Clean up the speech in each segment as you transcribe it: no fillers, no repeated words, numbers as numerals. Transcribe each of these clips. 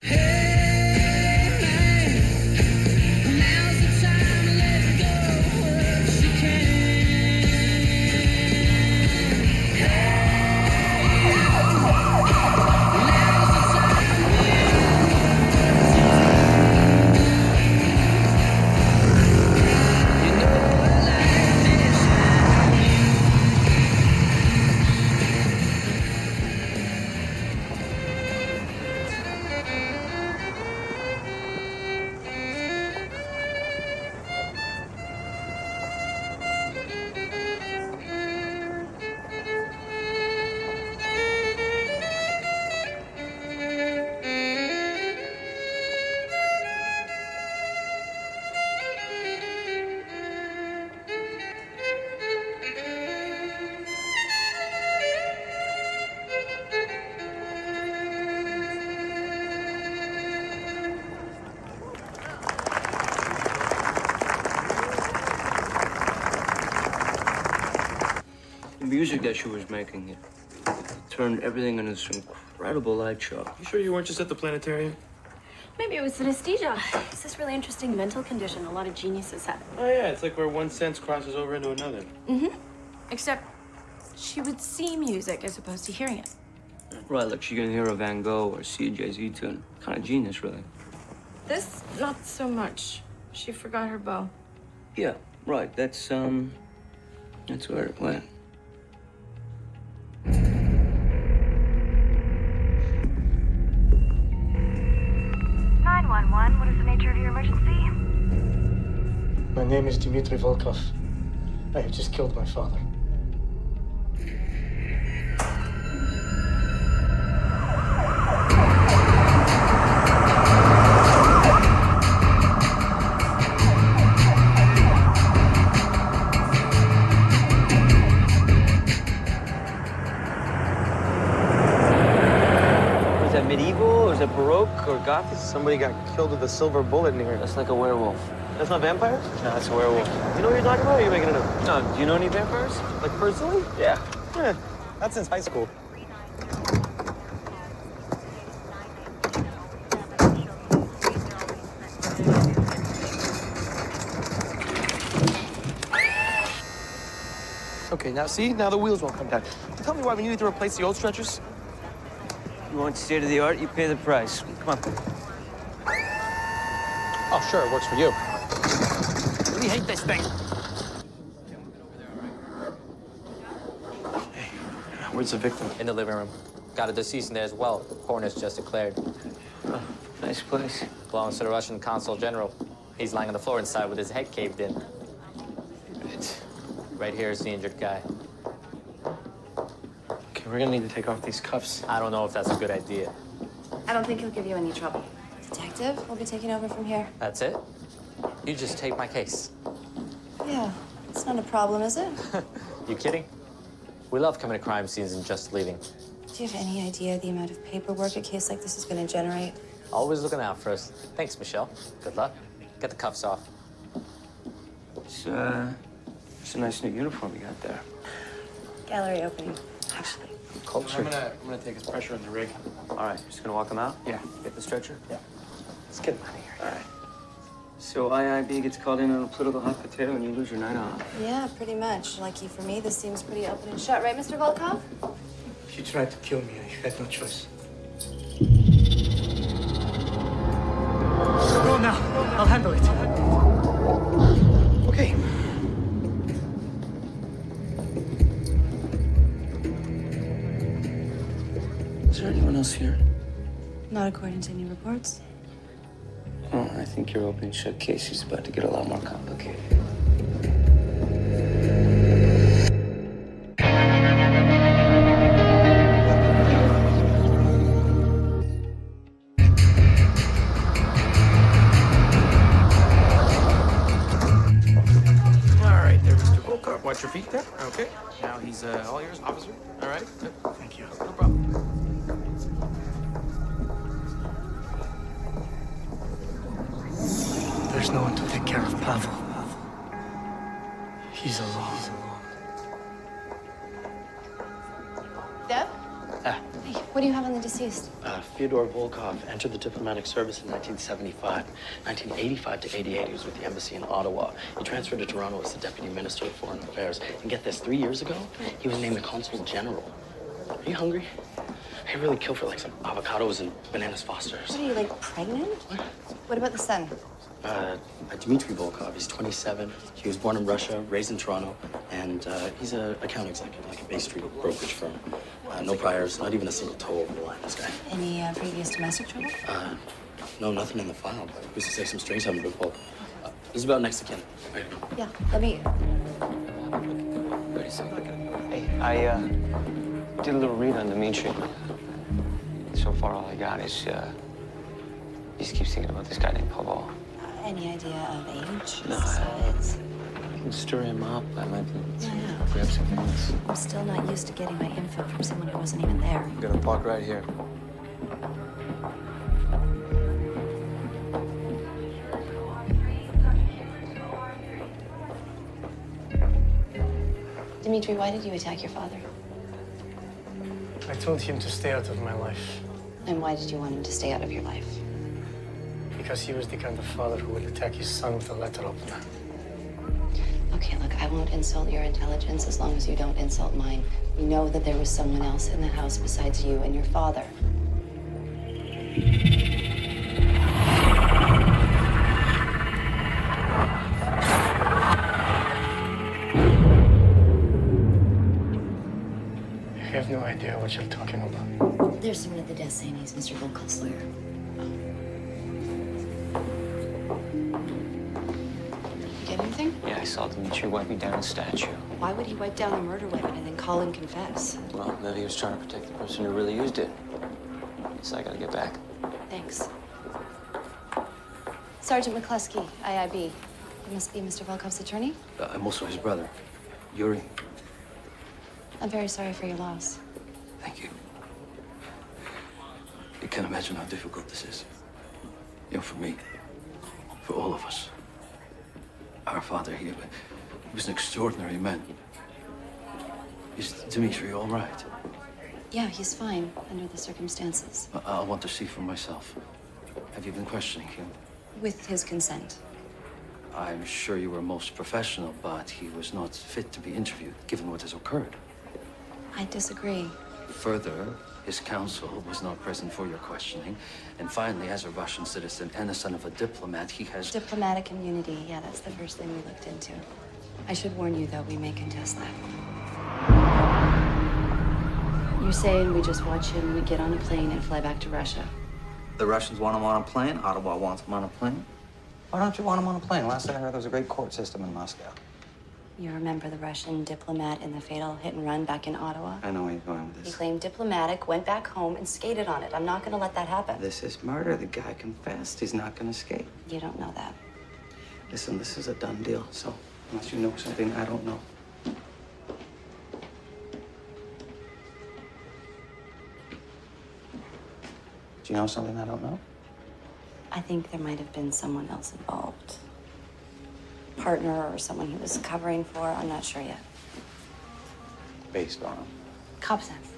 The music that she was making, it turned everything into this incredible light show. You sure you weren't just at the planetarium? Maybe it was synesthesia. It's this really interesting mental condition a lot of geniuses have. Oh, yeah, it's like where one sense crosses over into another. Mm-hmm. Except she would see music as opposed to hearing it. Right, like she can hear a Van Gogh or see a Jay-Z tune. Kind of genius, really. This, not so much. She forgot her bow. Yeah, right. That's where it went. 911, what is the nature of your emergency? My name is Dmitry Volkov. I have just killed my father. Is that medieval, or is that Baroque, or Gothic? Somebody got killed with a silver bullet in here. That's like a werewolf. That's not vampires? No, that's a werewolf. You know what you're talking about, or are you making it up? No, do you know any vampires? Like, personally? Yeah. Yeah, that's since high school. Okay, now see? Now the wheels won't come down. Tell me why we needed to replace the old stretchers. You want state of the art, you pay the price. Come on. Oh, sure, it works for you. We hate this thing. Hey, where's the victim? In the living room. Got a deceased in there as well. Coroner's just declared. Oh, nice place. Belongs to the Russian consul general. He's lying on the floor inside with his head caved in. Right here is the injured guy. Okay, we're gonna need to take off these cuffs. I don't know if that's a good idea. I don't think he'll give you any trouble. Detective, we'll be taking over from here. That's it? You just take my case. Yeah, it's not a problem, is it? You kidding? We love coming to crime scenes and just leaving. Do you have any idea the amount of paperwork a case like this is going to generate? Always looking out for us. Thanks, Michelle. Good luck. Get the cuffs off. It's a nice new uniform you got there. Gallery opening, actually. Culture. I'm gonna take his pressure in the rig. All right, just gonna walk him out? Yeah. Get the stretcher? Yeah. Let's get him out of here. All right. So IIB gets called in on a political hot potato and you lose your night off. Yeah, pretty much. Lucky for me, this seems pretty open and shut, right, Mr. Volkov? She tried to kill me. I had no choice. Go now. I'll handle it. Okay. Is there anyone else here? Not according to any reports. Oh, I think your open shut case is about to get a lot more complicated. All right, there, Mr. Volkov. Watch your feet there. Okay. Now he's all yours, officer. All right. Good. Thank you. No problem. There's no one to take care of Pavel. He's alone. Deb? Ah. Hey, what do you have on the deceased? Fyodor Volkov entered the diplomatic service in 1975. 1985 to 88, he was with the embassy in Ottawa. He transferred to Toronto as the Deputy Minister of Foreign Affairs. And get this, 3 years ago, he was named the Consul General. Are you hungry? I really kill for like some avocados and bananas Fosters. What are you, like, pregnant? What about the son? Dmitry Volkov, he's 27. He was born in Russia, raised in Toronto, and he's an account executive, like a Bay Street brokerage firm. No priors, not even a single toe over the line, this guy. Any previous domestic trouble? No, nothing in the file, but who's to say some strings haven't been pulled? He's about next to kin. Ready to go. Yeah, let me... Ready, second. Hey, I did a little read on Dmitri. So far, all I got is he just keeps thinking about this guy named Pavel. Any idea of age? No, Size? I can stir him up. I might Yeah. grab some things. I'm still not used to getting my info from someone who wasn't even there. I'm gonna park right here. Dmitri, why did you attack your father? I told him to stay out of my life And why did you want him to stay out of your life? because he was the kind of father who would attack his son with a letter opener. Okay, look, I won't insult your intelligence as long as you don't insult mine. We know that there was someone else in the house besides you and your father. I have no idea what you're talking about. There's someone at the desk saying he's Mr. Volkov's lawyer. You get anything? Yeah, I saw Dmitri wiping down a statue. Why would he wipe down the murder weapon and then call and confess? Well, maybe he was trying to protect the person who really used it. So I gotta get back. Thanks. Sergeant McCluskey, IIB. You must be Mr. Volkov's attorney? I'm also his brother, Yuri. I'm very sorry for your loss. Thank you. You can't imagine how difficult this is. You know, for me, for all of us. Our father here, he was an extraordinary man. Is Dmitri all right? Yeah, he's fine under the circumstances. I want to see for myself. Have you been questioning him? With his consent. I'm sure you were most professional, but he was not fit to be interviewed, given what has occurred. I disagree. Further, his counsel was not present for your questioning. And finally, as a Russian citizen and the son of a diplomat, he has... Diplomatic immunity, yeah, that's the first thing we looked into. I should warn you, though, we may contest that. You're saying we just watch him, we get on a plane and fly back to Russia. The Russians want him on a plane. Ottawa wants him on a plane. Why don't you want him on a plane? Last I heard, there was a great court system in Moscow. You remember the Russian diplomat in the fatal hit and run back in Ottawa? I know where you're going with He this. claimed diplomatic, went back home, and skated on it. I'm not going to let that happen. This is murder. The guy confessed. He's not going to escape. You don't know that. Listen, this is a done deal. So unless you know something I don't know. Do you know something I don't know? I think there might have been someone else involved. Partner or someone he was covering for. I'm not sure yet. Based on him. Cop sense.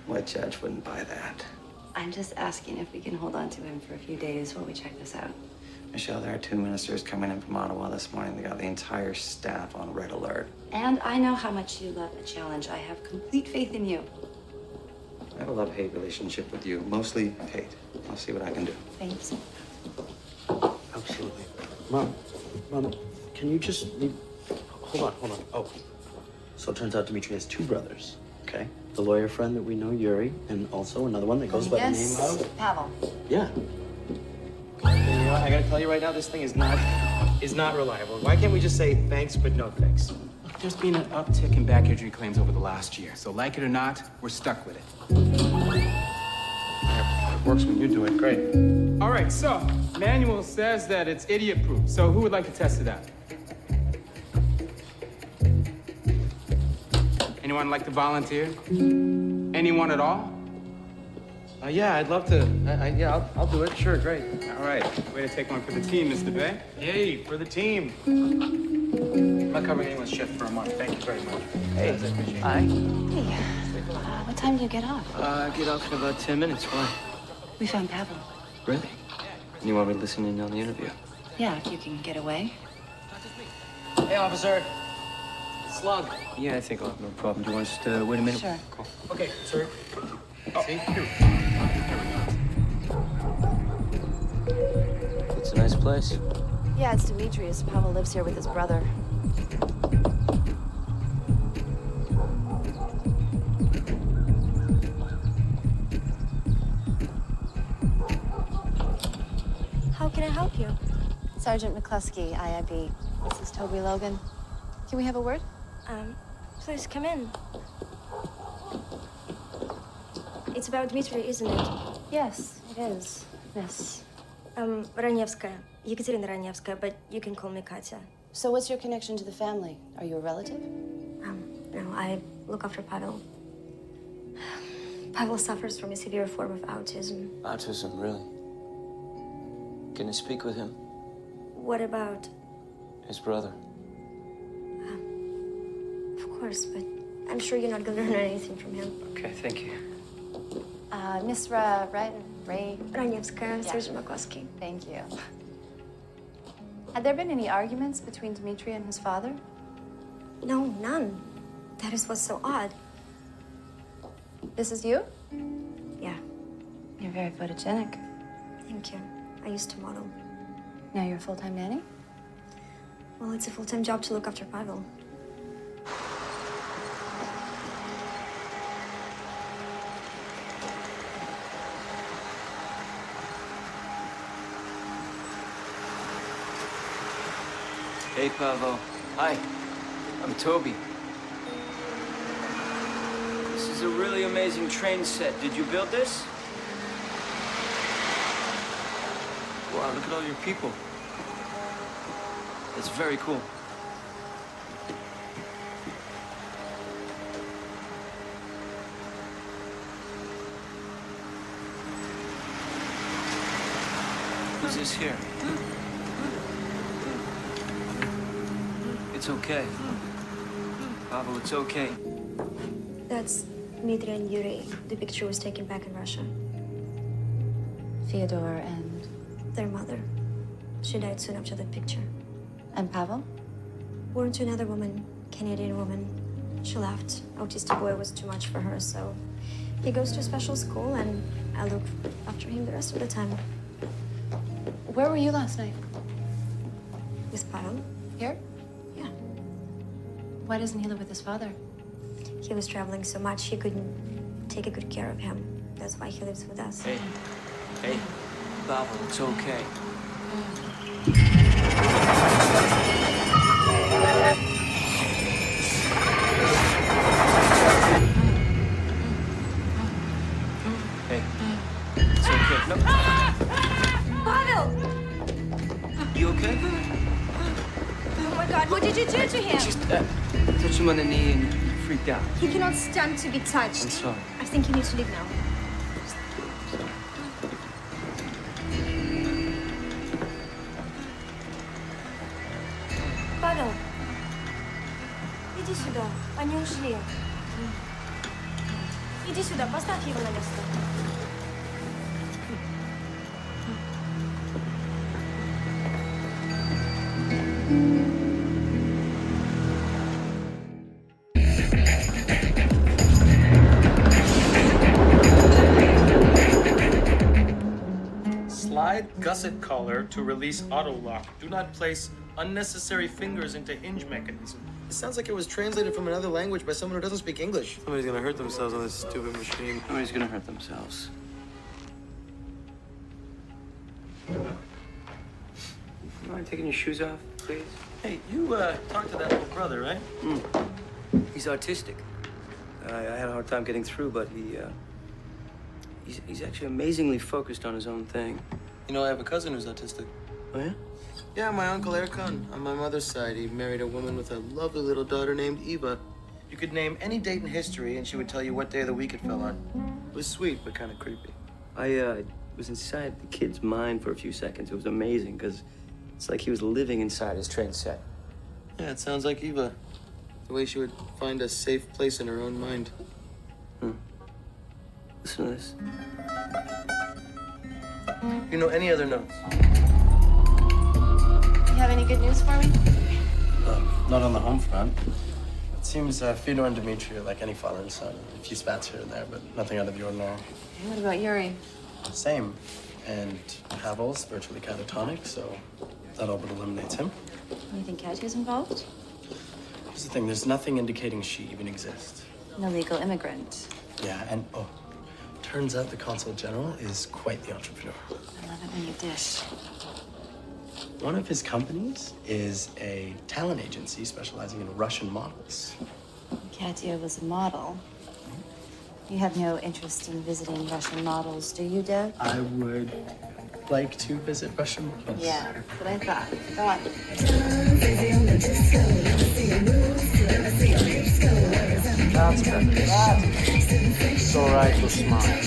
What judge wouldn't buy that? I'm just asking if we can hold on to him for a few days while we check this out. Michelle, there are 2 ministers coming in from Ottawa this morning. They got the entire staff on red alert. And I know how much you love a challenge. I have complete faith in you. I have a love-hate relationship with you, mostly hate. I'll see what I can do. Thanks. Absolutely. Mom, can you just... Hold on. Oh, so it turns out Dmitri has 2 brothers, okay? The lawyer friend that we know, Yuri, and also another one that goes by the name of... Pavel. Yeah. You know what? I gotta tell you right now, this thing is not reliable. Why can't we just say thanks, but no thanks? Look, there's been an uptick in back injury claims over the last year. So like it or not, we're stuck with it. Yeah, it works when you do it. Great. All right, so manual says that it's idiot-proof. So who would like to test it out? Anyone like to volunteer? Anyone at all? Yeah, I'd love to. Yeah, I'll do it. Sure, great. All right. Way to take one for the team, Mr. Bay. Yay, for the team. I'm not covering anyone's shift for a month. Thank you very much. Hey, I appreciate it. hi. Hey, what time do you get off? I get off in about 10 minutes. Why? We found Pavel. Really? And you want me to listen in on the interview? Yeah, if you can get away. Hey, officer. Slug. Yeah, I think I'll have no problem. Do you want us to wait a minute? Sure. Cool. Okay, sir. Oh, see? Here. It's a nice place. Yeah, it's Demetrius. Pavel lives here with his brother. How can I help you? Sergeant McCluskey, IIB. This is Toby Logan. Can we have a word? Please come in. It's about Dmitry, isn't it? Yes, it is, miss. Раневская. Екатерина Раневская, but you can call me Katya. So what's your connection to the family? Are you a relative? No, I look after Pavel. Pavel suffers from a severe form of autism. Autism, really? Can I speak with him? What about? His brother. Of course, but I'm sure you're not gonna learn anything from him. Okay, thank you. Miss Ray. Раневская, Yeah. Sergeant McCluskey. Thank you. Had there been any arguments between Dmitry and his father? No, none. That is what's so odd. This is you? Yeah, You're very photogenic. thank you. I used to model. Now you're a full-time nanny? Well, it's a full-time job to look after Pavel. Hey, Pavel. Hi. I'm Toby. This is a really amazing train set. Did you build this? Wow, look at all your people. That's very cool. Who's this here? It's okay. Pavel, it's okay. That's Dmitry and Yuri. The picture was taken back in Russia. Fyodor and... Their mother. She died soon after that picture. And Pavel? Born to another woman, Canadian woman. She left. Autistic boy was too much for her, so he goes to a special school, and I look after him the rest of the time. Where were you last night? With Pavel? Here? Yeah. Why doesn't he live with his father? He was traveling so much, he couldn't take a good care of him. That's why he lives with us. Hey. Hey. Pavel, it's okay. Hey. It's okay. No. Pavel! You okay? Oh my God, what did you do to him? Just touch him on the knee and he freaked out. He cannot stand to be touched. I'm sorry. I think you need to leave now. Павел, иди сюда. Они ушли. Иди сюда, поставь его на место. Slide gusset collar to release auto lock. Do not place unnecessary fingers into hinge mechanism. It sounds like it was translated from another language by someone who doesn't speak English. Somebody's gonna hurt themselves on this stupid machine. Somebody's gonna hurt themselves. You mind taking your shoes off, please? Hey, you talked to that little brother, right? He's autistic. I had a hard time getting through, but he's actually amazingly focused on his own thing. You know, I have a cousin who's autistic. Oh, yeah? Yeah, my uncle Erkan. On my mother's side, he married a woman with a lovely little daughter named Eva. You could name any date in history, and she would tell you what day of the week it fell on. It was sweet, but kind of creepy. I was inside the kid's mind for a few seconds. It was amazing, because it's like he was living inside his train set. Yeah, it sounds like Eva. The way she would find a safe place in her own mind. Listen to this. You know any other notes? You have any good news for me? Not on the home front. It seems Fyodor and Dmitri are like any father and son. A few spats here and there, but nothing out of the ordinary. What about Yuri? Same. And Pavel's virtually catatonic, so that all but eliminates him. You think Katya's involved? Here's the thing, there's nothing indicating she even exists. An illegal immigrant. Yeah, and turns out the consul general is quite the entrepreneur. I love it when you dish. One of his companies is a talent agency specializing in Russian models. Katya was a model. You have no interest in visiting Russian models, do you, Dad? I would like to visit Russian models. Yeah, that's what I thought. Go on. That's better. It's all right to smile.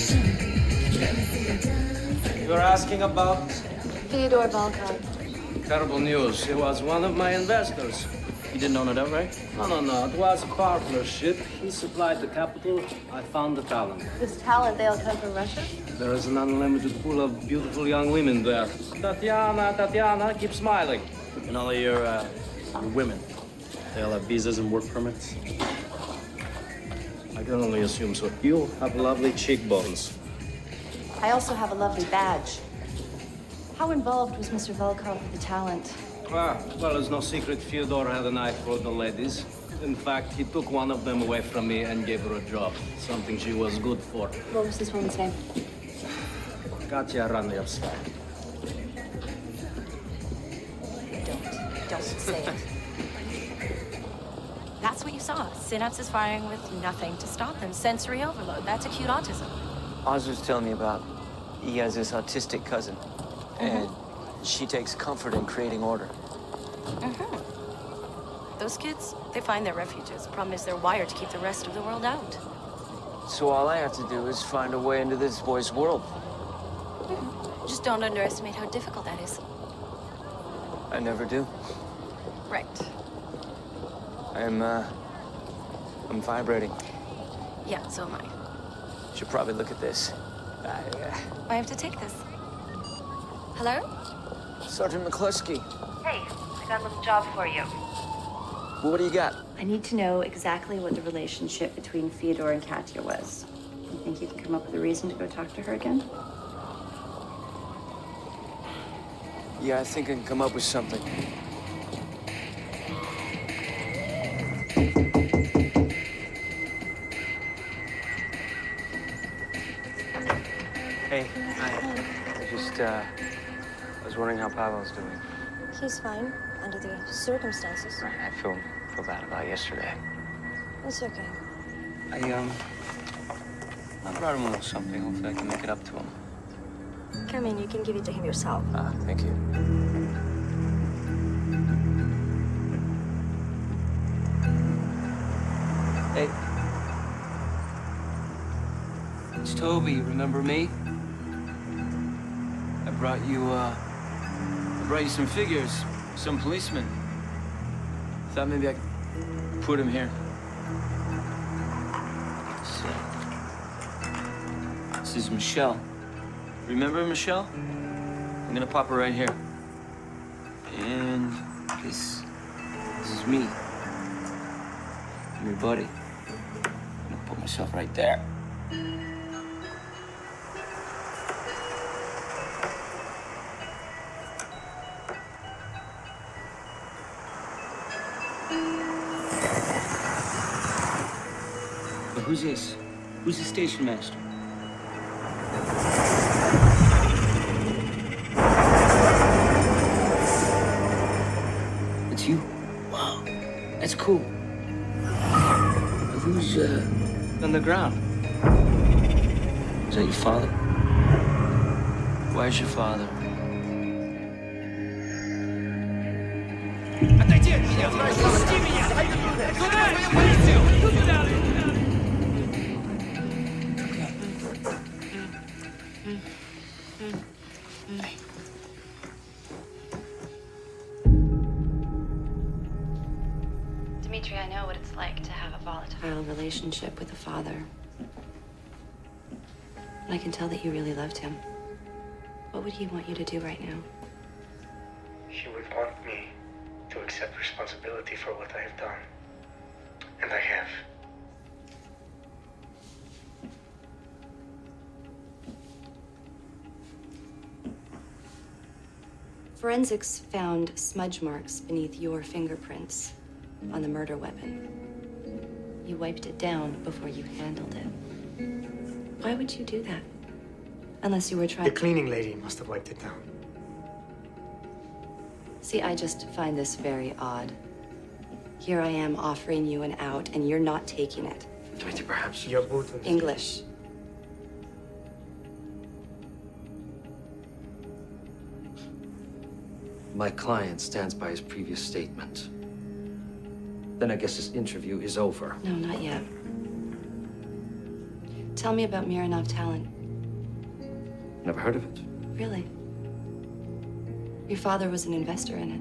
You're asking about Fyodor Volkov. Terrible news. He was one of my investors. You didn't own it outright? No. It was a partnership. He supplied the capital. I found the talent. This talent, they all come from Russia? There is an unlimited pool of beautiful young women there. Tatiana, keep smiling. And all of your women, they all have visas and work permits? I can only assume so. You have lovely cheekbones. I also have a lovely badge. How involved was Mr. Volkov with the talent? Well, it's no secret Fyodor had an eye for the ladies. In fact, he took one of them away from me and gave her a job. Something she was good for. What was this woman's name? Katya Randevskaya. Don't say it. That's what you saw. Synapses firing with nothing to stop them. Sensory overload. That's acute autism. Oz was telling me about he has this autistic cousin, and she takes comfort in creating order. Those kids, they find their refuges. Problem is they're wired to keep the rest of the world out. So all I have to do is find a way into this boy's world. Just don't underestimate how difficult that is. I never do. Right. I'm vibrating. Yeah, so am I. Should probably look at this. I have to take this. Hello? Sergeant McCluskey, Hey, I got a little job for you. what do you got? I need to know exactly what the relationship between Fyodor and Katya was. You think you can come up with a reason to go talk to her again? Yeah, I think I can come up with something. Hey, hi. I was wondering how Pavel's doing. He's fine, under the circumstances. Right, I feel bad about yesterday. It's okay. I brought him a little something. Hopefully I can make it up to him. Come in, you can give it to him yourself. Thank you. Hey. It's Toby, remember me? I brought you some figures, some policemen. Thought maybe I could put him here. So, this is Michelle. Remember Michelle? I'm gonna pop her right here. And this is me. I'm your buddy. I'm gonna put myself right there. But who's this? Who's the station master? It's you. Wow, that's cool. Who's on the ground? Is that your father? Where's your father? Отойди от меня! Пусти меня! Куда? Полицию! Куда? know what it's like to have a volatile relationship with a father. And I can tell that you really loved him. What would he want you to do right now? He would want me to accept responsibility for what I have done. And I have. Forensics found smudge marks beneath your fingerprints on the murder weapon. You wiped it down before you handled it. Why would you do that? Unless you were trying... The cleaning lady must have wiped it down. See, I just find this very odd. Here I am offering you an out, and you're not taking it. Dimitri, perhaps... You're both... English. My client stands by his previous statement. Then I guess this interview is over. No, not yet. Tell me about Mironov Talent. Never heard of it. Really? Your father was an investor in it.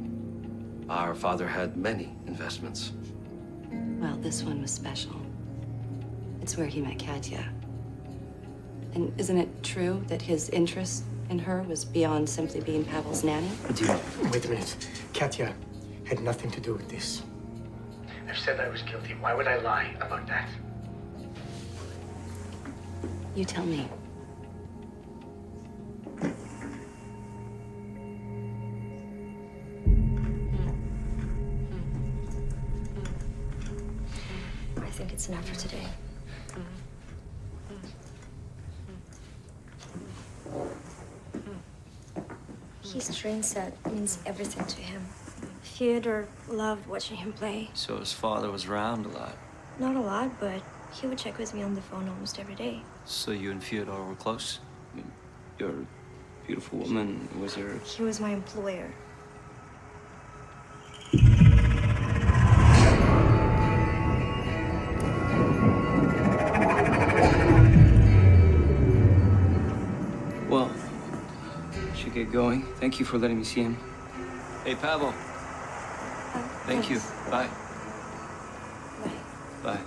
Our father had many investments. Well, this one was special. It's where he met Katya. And isn't it true that his interest in her was beyond simply being Pavel's nanny? Wait a minute. Katya had nothing to do with this. I've said I was guilty. Why would I lie about that? You tell me. I think it's enough for today. His train set means everything to him. Fyodor loved watching him play. So his father was around a lot. Not a lot, but he would check with me on the phone almost every day. So you and Fyodor were close? I mean, you're a beautiful woman. Was there... He was my employer. Well, should get going. Thank you for letting me see him. Hey, Pavel. Thank you. Bye. Bye.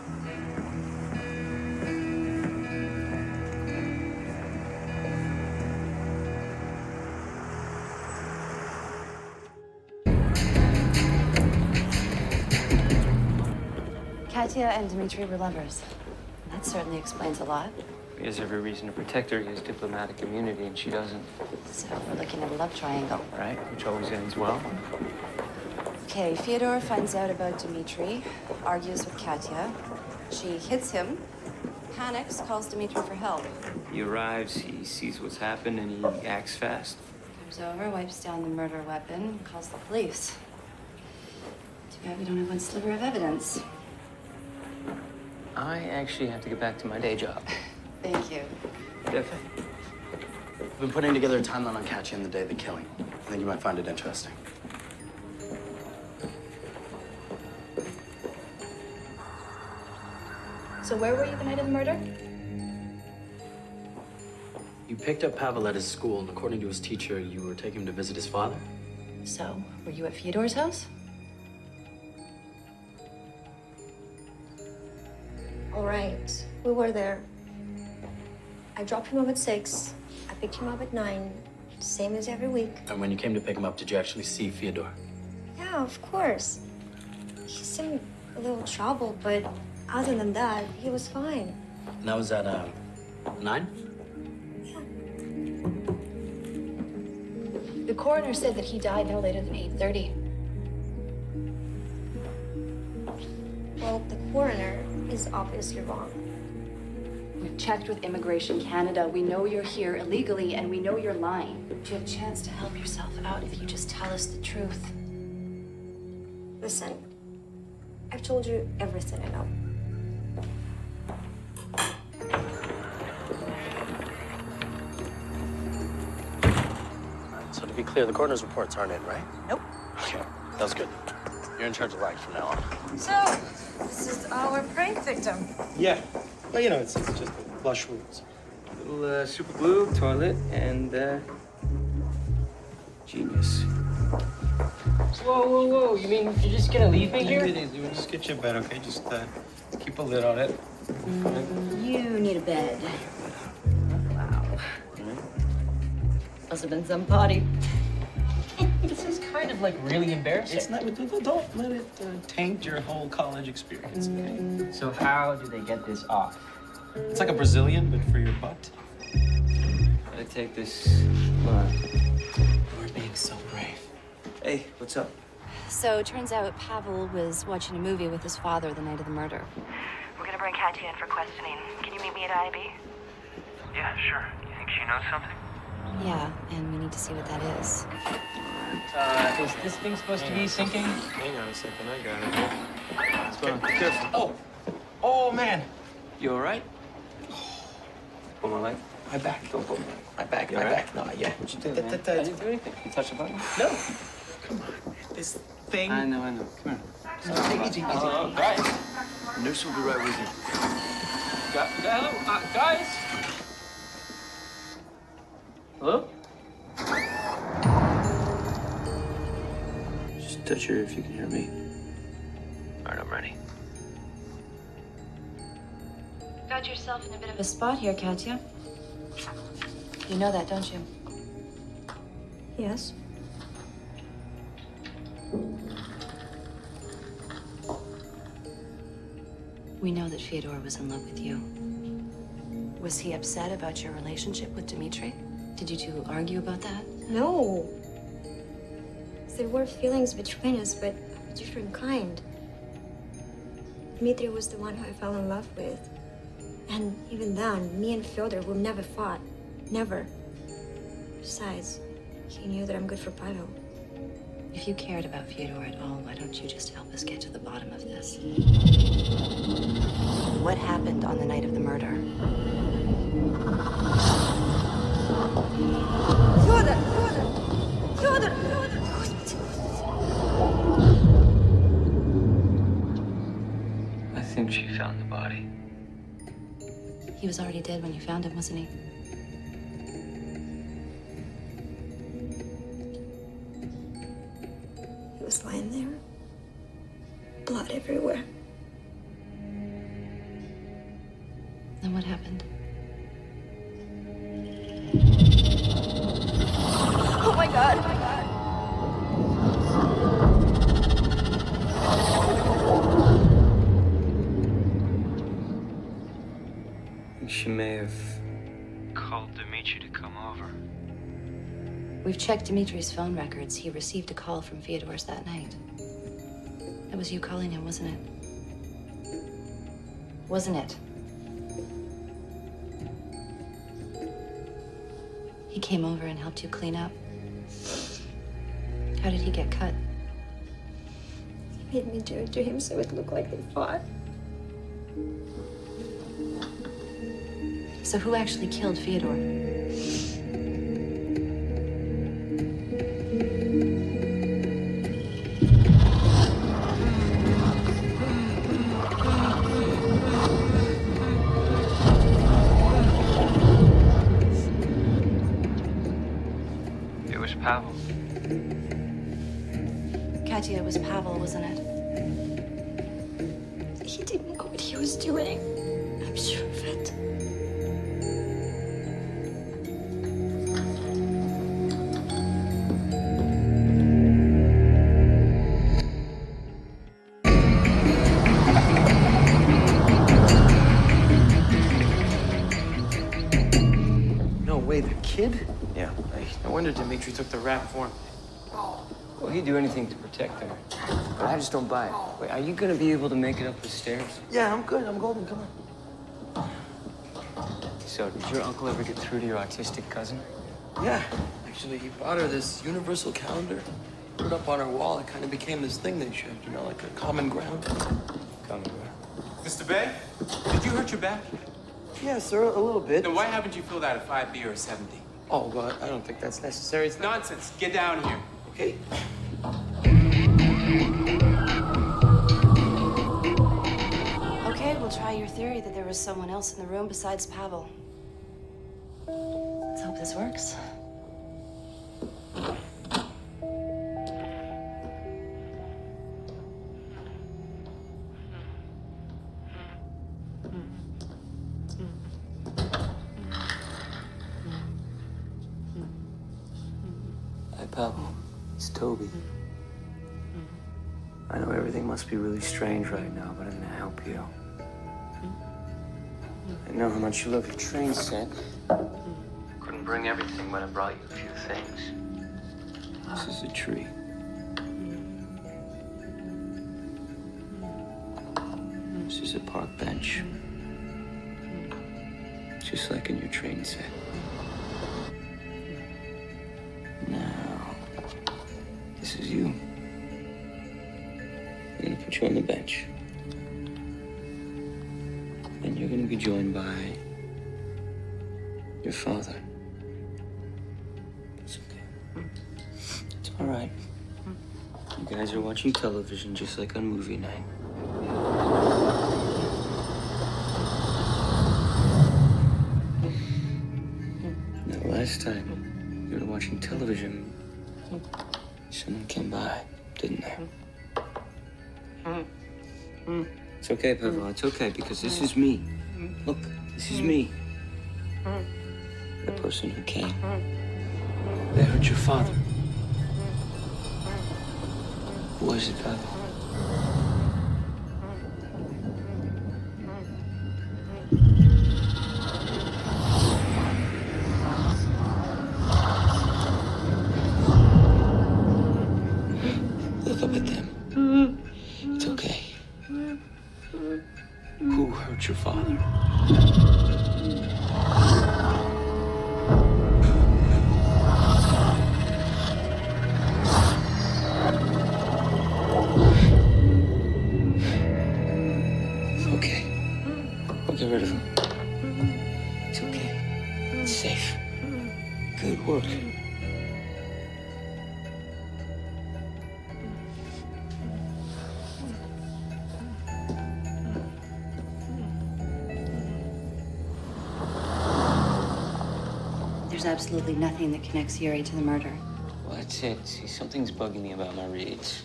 Katya and Dmitri were lovers. That certainly explains a lot. He has every reason to protect her. He has diplomatic immunity, and she doesn't. So we're looking at a love triangle. Right? Which always ends well. Okay, Fyodor finds out about Dmitri, argues with Katya. She hits him, panics, calls Dmitri for help. He arrives, he sees what's happened, and he acts fast. Comes over, wipes down the murder weapon, calls the police. Too bad we don't have one sliver of evidence. I actually have to get back to my day job. Thank you. Definitely. I've been putting together a timeline on Katya and the day of the killing. I think you might find it interesting. So where were you the night of the murder? You picked up Pavel at his school, and according to his teacher, you were taking him to visit his father? So, were you at Fyodor's house? All right, we were there. I dropped him off at 6. I picked him up at 9. Same as every week. And when you came to pick him up, did you actually see Fyodor? Yeah, of course. He seemed a little troubled, but other than that, he was fine. And that was at, 9? The coroner said that he died no later than 8:30. Well, the coroner is obviously wrong. We've checked with Immigration Canada. We know you're here illegally, and we know you're lying. But you have a chance to help yourself out if you just tell us the truth. Listen, I've told you everything I know. So to be clear, the coroner's reports aren't in, right? Nope. Okay, that was good. You're in charge of life from now on. So, this is our prank victim. Yeah. Well, you know, it's just a flush wounds. Little super glue, toilet, and Genius. Whoa, whoa, whoa. You mean you're just gonna leave me here? Just get you a bed, okay? Just keep a lid on it. You need a bed. Wow. Must have been some party. This is kind of like really embarrassing. It's not. Don't let it taint your whole college experience, okay? So how do they get this off? It's like a Brazilian, but for your butt. Gotta take this. Come on. You're being so brave. Hey, what's up? So it turns out Pavel was watching a movie with his father the night of the murder. We're gonna bring Katya in for questioning. Can you meet me at IB? Yeah, sure. You think she knows something? Yeah, and we need to see what that is. Is this thing supposed to be sinking? Hang on a second, I got it. What's going on? Be careful. Oh, man. You all right? Pull my leg. My back. Don't pull my back. You My all right? back. No, yeah. What you do, man? I didn't do anything. You touched the button? No. Come on. This thing. I know. Come here. Take easy. Guys. The nurse will be right with you. Hello? Guys? Hello? Just touch her if you can hear me. All right, I'm ready. Got yourself in a bit of a spot here, Katya. You know that, don't you? Yes. We know that Fyodor was in love with you. Was he upset about your relationship with Dmitri? Did you two argue about that? No. There were feelings between us, but of a different kind. Dmitri was the one who I fell in love with. And even then, me and Fyodor will never fought. Never. Besides, he knew that I'm good for Pavel. If you cared about Fyodor at all, why don't you just help us get to the bottom of this? What happened on the night of the murder? Fyodor! Fyodor! I think she found the body. He was already dead when you found him, wasn't he? He was lying there. Blood everywhere. Then what happened? Oh my God! Oh my God! I think she may have called Dmitri to come over. We've checked Dmitri's phone records. He received a call from Fyodor's that night. It was you calling him, wasn't it? Wasn't it? He came over and helped you clean up. How did he get cut? He made me do it to him so it looked like they fought. So who actually killed Fyodor? It was Pavel. Katya, it was Pavel, wasn't it? He didn't know what he was doing. I'm sure of it. No way, the kid? Yeah. No wonder Dmitri took the rap for him. Well, he'd do anything to protect her. But I just don't buy it. Wait, are you gonna be able to make it up the stairs? Yeah, I'm good. I'm golden. Come on. So, did your uncle ever get through to your autistic cousin? Yeah, actually, he bought her this universal calendar. Put it up on her wall. It kind of became this thing they shared, you know, like a common ground. Common ground. Mr. Bay, did you hurt your back? Yeah, sir, a little bit. Then why haven't you filled out a 5B or a 7D? Oh, well, I don't think that's necessary. It's not. Nonsense. Get down here. Okay. Okay, we'll try your theory that there was someone else in the room besides Pavel. Let's hope this works. Hi, Pablo. It's Toby. I know everything must be really strange right now, but I'm gonna help you. I know how much you love your train set. Couldn't bring everything, but I brought you a few things. This is a tree. This is a park bench. Just like in your train set. Now, this is you. I'm gonna put you on the bench. And you're gonna be joined by your father. It's okay. It's all right. You guys are watching television just like on movie night. Now, last time you were watching television, someone came by, didn't they? It's okay, Pablo. It's okay, because this is me. Look, this is me. The person who came. They hurt your father. Who was it, Pablo? Look up at them. It's okay. Who hurt your father? Okay. We'll get rid of him. It's okay. It's safe. Good work. There's absolutely nothing that connects Yuri to the murder. Well, that's it. See, something's bugging me about my reads.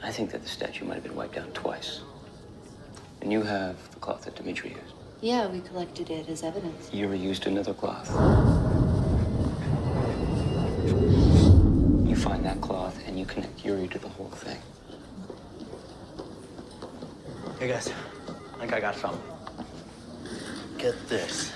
I think that the statue might have been wiped out twice. And you have the cloth that Dimitri used. Yeah, we collected it as evidence. Yuri used another cloth. You find that cloth and you connect Yuri to the whole thing. Hey guys, I think I got something. Get this.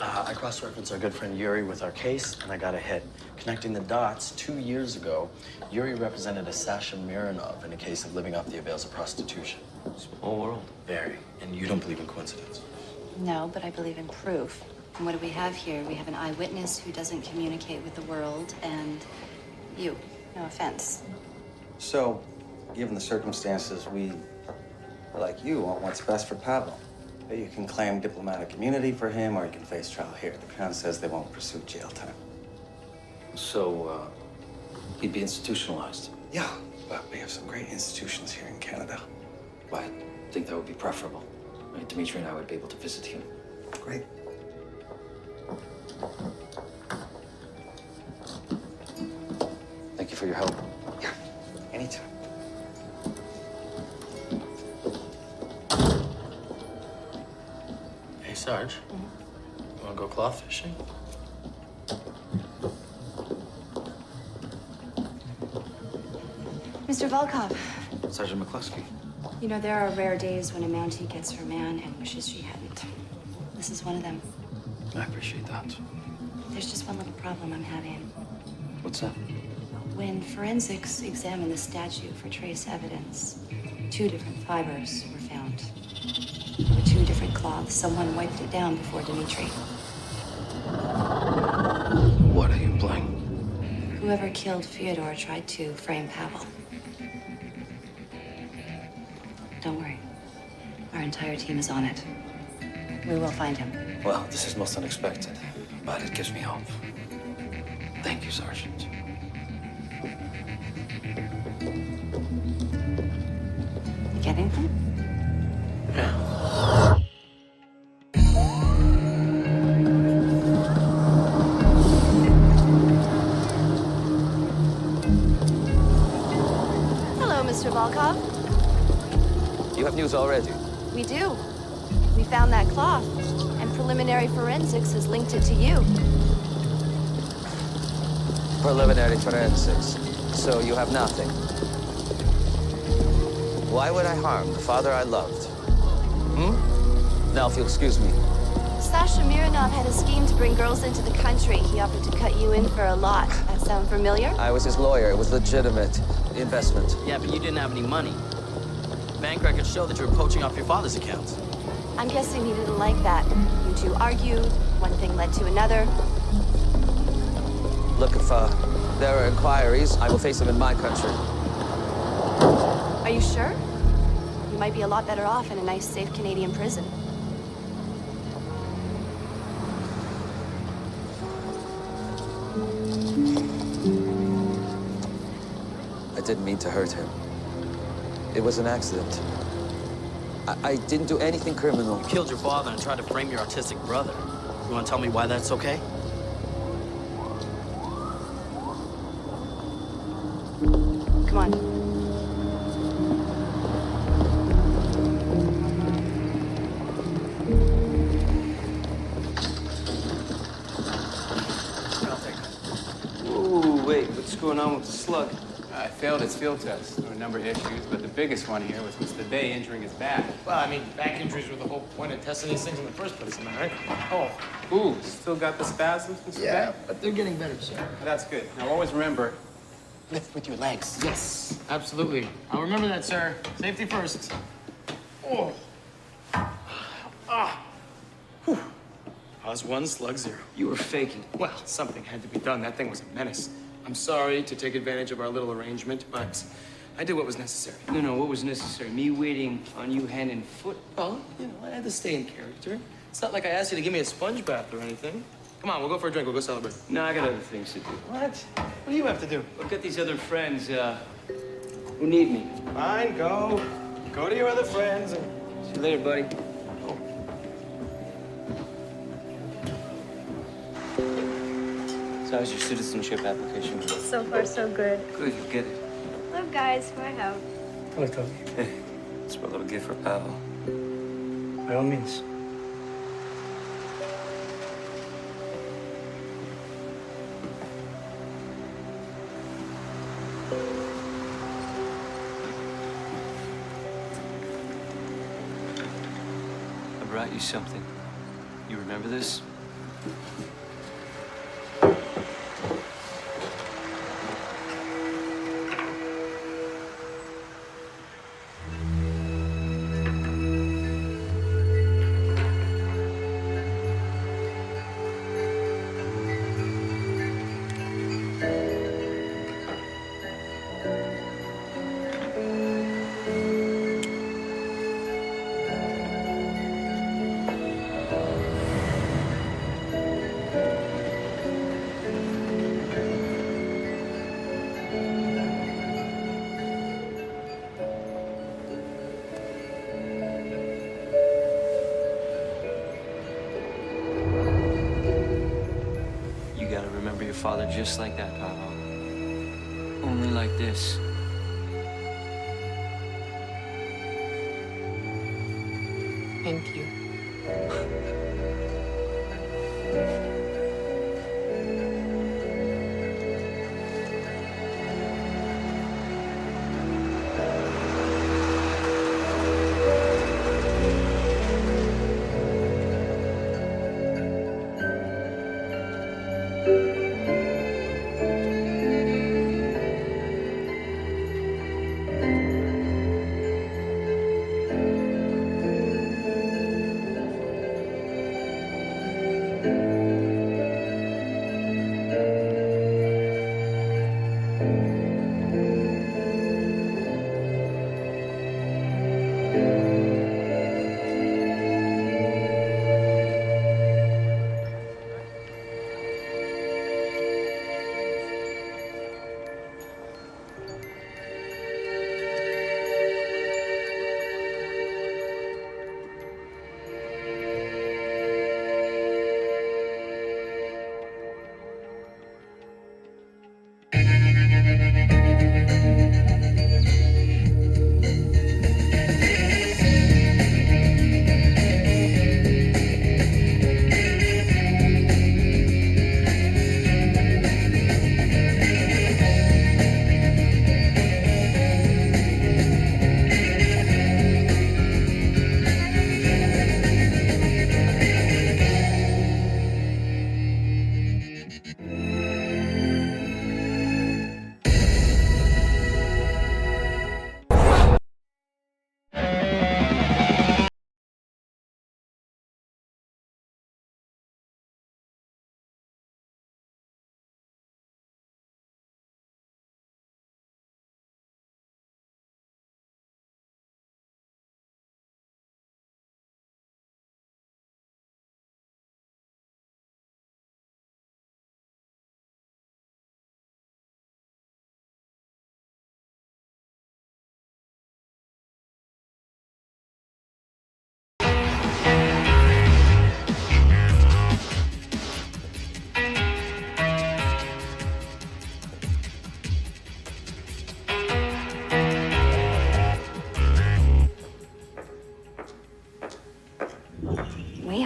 I cross-referenced our good friend Yuri with our case, and I got a hit. Connecting the dots, 2 years ago, Yuri represented a Sasha Mironov in a case of living off the avails of prostitution. Small world. Very. And you don't believe in coincidence. No, but I believe in proof. And what do we have here? We have an eyewitness who doesn't communicate with the world, and you. No offense. So, given the circumstances, we, like you, want what's best for Pablo. You can claim diplomatic immunity for him, or you can face trial here. The Crown says they won't pursue jail time. So, he'd be institutionalized. Yeah, but we have some great institutions here in Canada. Well, I think that would be preferable. Right, Dimitri and I would be able to visit him. Great. Thank you for your help. Yeah, anytime. Hey, Sarge. You wanna go cloth fishing? Mr. Volkov, Sergeant McCluskey. you know, there are rare days when a Mountie gets her man and wishes she hadn't. This is one of them. I appreciate that. There's just one little problem I'm having. What's that? When forensics examined the statue for trace evidence, 2 different fibers were found. There were 2 different cloths. Someone wiped it down before Dimitri. What are you implying? Whoever killed Fyodor tried to frame Pavel. Don't worry. Our entire team is on it. We will find him. Well, this is most unexpected, but it gives me hope. Thank you, Sergeant. You get anything? Yeah. Hello, Mr. Volkov. You have news already. We do. We found that cloth, and preliminary forensics has linked it to you. Preliminary forensics. So you have nothing. Why would I harm the father I loved? Now, if you'll excuse me. Sasha Mironov had a scheme to bring girls into the country. He offered to cut you in for a lot. That sound familiar? I was his lawyer. It was legitimate investment. Yeah, but you didn't have any money. Bank records show that you were poaching off your father's accounts. I'm guessing he didn't like that. You two argued. One thing led to another. Look, if there are inquiries, I will face them in my country. Are you sure? You might be a lot better off in a nice, safe Canadian prison. I didn't mean to hurt him. It was an accident. I didn't do anything criminal. You killed your father and tried to frame your autistic brother. You want to tell me why that's okay? Come on. Ooh, wait, what's going on with the slug? I failed its field test. There were a number of issues, but the biggest one here was Mr. Bay injuring his back. Well, I mean, back injuries were the whole point of testing these things in the first place, am I right? Oh, ooh, still got the spasms, Mr. Yeah, Bay? but they're getting better, sir. That's good. Now always remember, Lift with your legs. Yes, absolutely. I'll remember that, sir. Safety first. Oh. Ah. Whew. Oz 1, slug 0. you were faking. Well, something had to be done. That thing was a menace. I'm sorry to take advantage of our little arrangement, but I did what was necessary. No, what was necessary? Me waiting on you hand and foot? Well, you know, I had to stay in character. It's not like I asked you to give me a sponge bath or anything. Come on, we'll go for a drink. We'll go celebrate. No, I got other things to do. What? What do you have to do? Look at these other friends, who need me. Fine, go. Go to your other friends and... See you later, buddy. So how's your citizenship application going? So far, so good. Good, you get it. Look, guys, who I have. Hello, Toby. Hey, it's my little gift for Pavel. By all means. I brought you something. You remember this? Remember your father just like that, Pavel. Only like this. Thank you.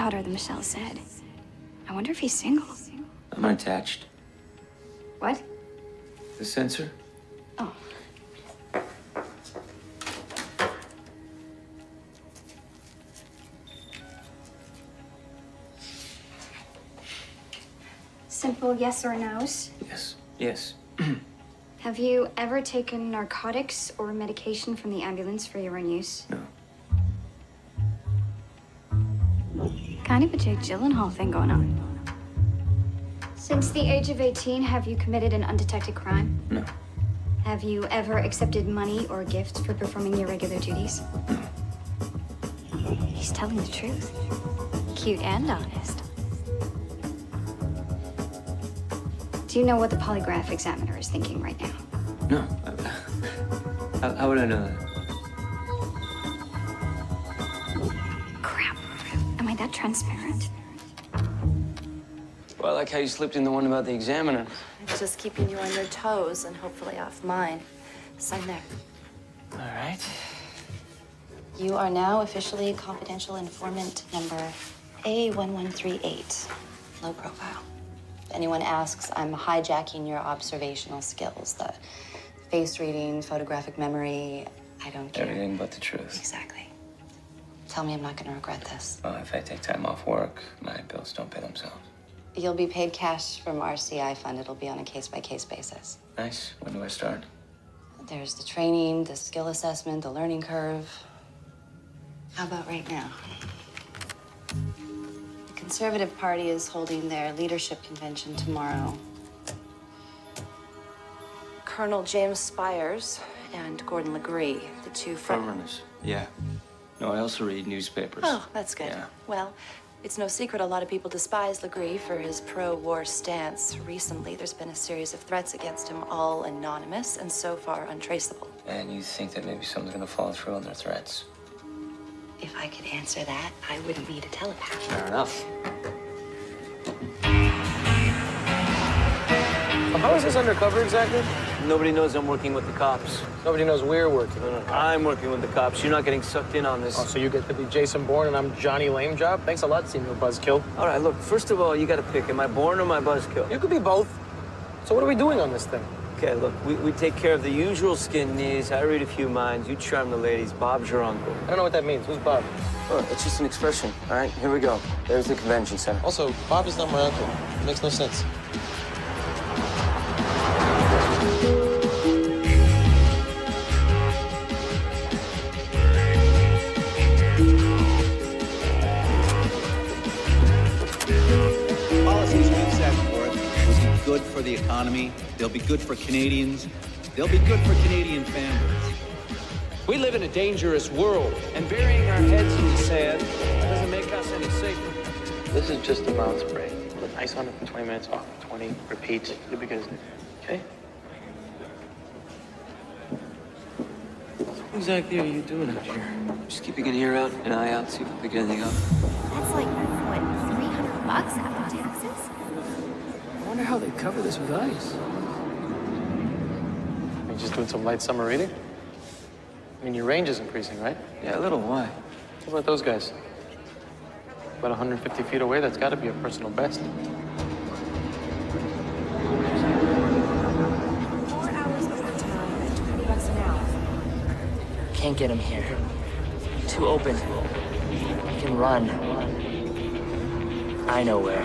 daughter that Michelle said. I wonder if he's single. I'm unattached. What? The censor? Oh. Simple yes or no's. Yes. Yes. Have you ever taken narcotics or medication from the ambulance for your own use? No. Kind of a Jake Gyllenhaal thing going on. Since the age of 18, have you committed an undetected crime? No. Have you ever accepted money or gifts for performing your regular duties? He's telling the truth. Cute and honest. Do you know what the polygraph examiner is thinking right now? No. How would I know that? Crap. Am I that transparent? Well, I like how you slipped in the one about the examiner. It's just keeping you on your toes and hopefully off mine. Sign there. All right. You are now officially confidential informant number A1138. Low profile. If anyone asks, I'm hijacking your observational skills. The face reading, photographic memory, I don't care. Everything but the truth. Exactly. Tell me I'm not gonna regret this. Well, if I take time off work, my bills don't pay themselves. You'll be paid cash from our CI fund. It'll be on a case-by-case basis. Nice. When do I start? There's the training, the skill assessment, the learning curve. How about right now? The Conservative Party is holding their leadership convention tomorrow. Colonel James Spires and Gordon Legree, the two Frontrunners. Yeah. No, I also read newspapers. Oh, that's good. Yeah. Well, it's no secret a lot of people despise Legree for his pro-war stance. Recently, there's been a series of threats against him, all anonymous and so far untraceable. And you think that maybe someone's gonna follow through on their threats? If I could answer that, I wouldn't need a telepath. Fair enough. How is this undercover exactly? Nobody knows I'm working with the cops. Nobody knows we're working. No. I'm working with the cops. You're not getting sucked in on this. Oh, so you get to be Jason Bourne and I'm Johnny Lame Job? Thanks a lot, Senior Buzzkill. All right, look, first of all, you gotta pick. Am I Bourne or my Buzzkill? You could be both. So what are we doing on this thing? Okay, look, we take care of the usual skin knees. I read a few minds. You charm the ladies. Bob's your uncle. I don't know what that means. Who's Bob? Look, it's just an expression. All right, here we go. There's the convention center. Also, Bob is not my uncle. It makes no sense. Policies we've set forth will be good for the economy, they'll be good for Canadians, they'll be good for Canadian families. We live in a dangerous world, and burying our heads in the sand doesn't make us any safer. This is just a mouth spray. Put ice on it for 20 minutes, off for 20, repeat. You'll be good as new. Okay? What exactly are you doing out here? Just keeping an ear out, an eye out, see if we pick anything up. That's like, what, $300 after taxes? I wonder how they cover this with ice. You just doing some light summer reading? I mean, your range is increasing, right? Yeah, a little. Why? What about those guys? About 150 feet away, that's got to be a personal best. 4 hours overtime at $20 an hour. Can't get him here. Too open. He can run. I know where.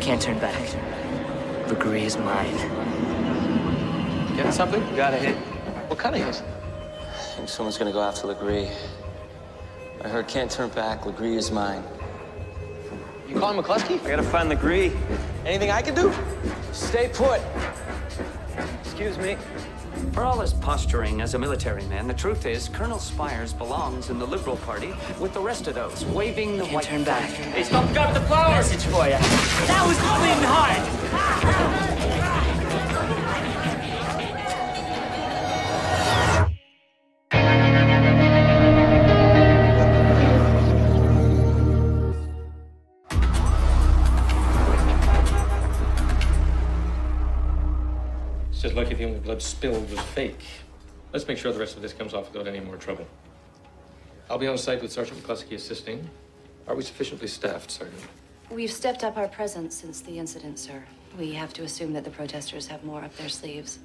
Can't turn back. Legree is mine. Getting something? Got a hit. What kind of hit? I think someone's gonna go after Legree. I heard can't turn back. Legree is mine. You calling McCluskey? I gotta find Legree. Anything I can do? Stay put. Excuse me. For all his posturing as a military man, the truth is Colonel Spires belongs in the Liberal Party with the rest of those, waving the white turn back. Hey, stop, got the flowers! Message for you. That was clean hard! It's just lucky the only blood spilled was fake. Let's make sure the rest of this comes off without any more trouble. I'll be on site with Sergeant McCluskey assisting. Are we sufficiently staffed, Sergeant? We've stepped up our presence since the incident, sir. We have to assume that the protesters have more up their sleeves.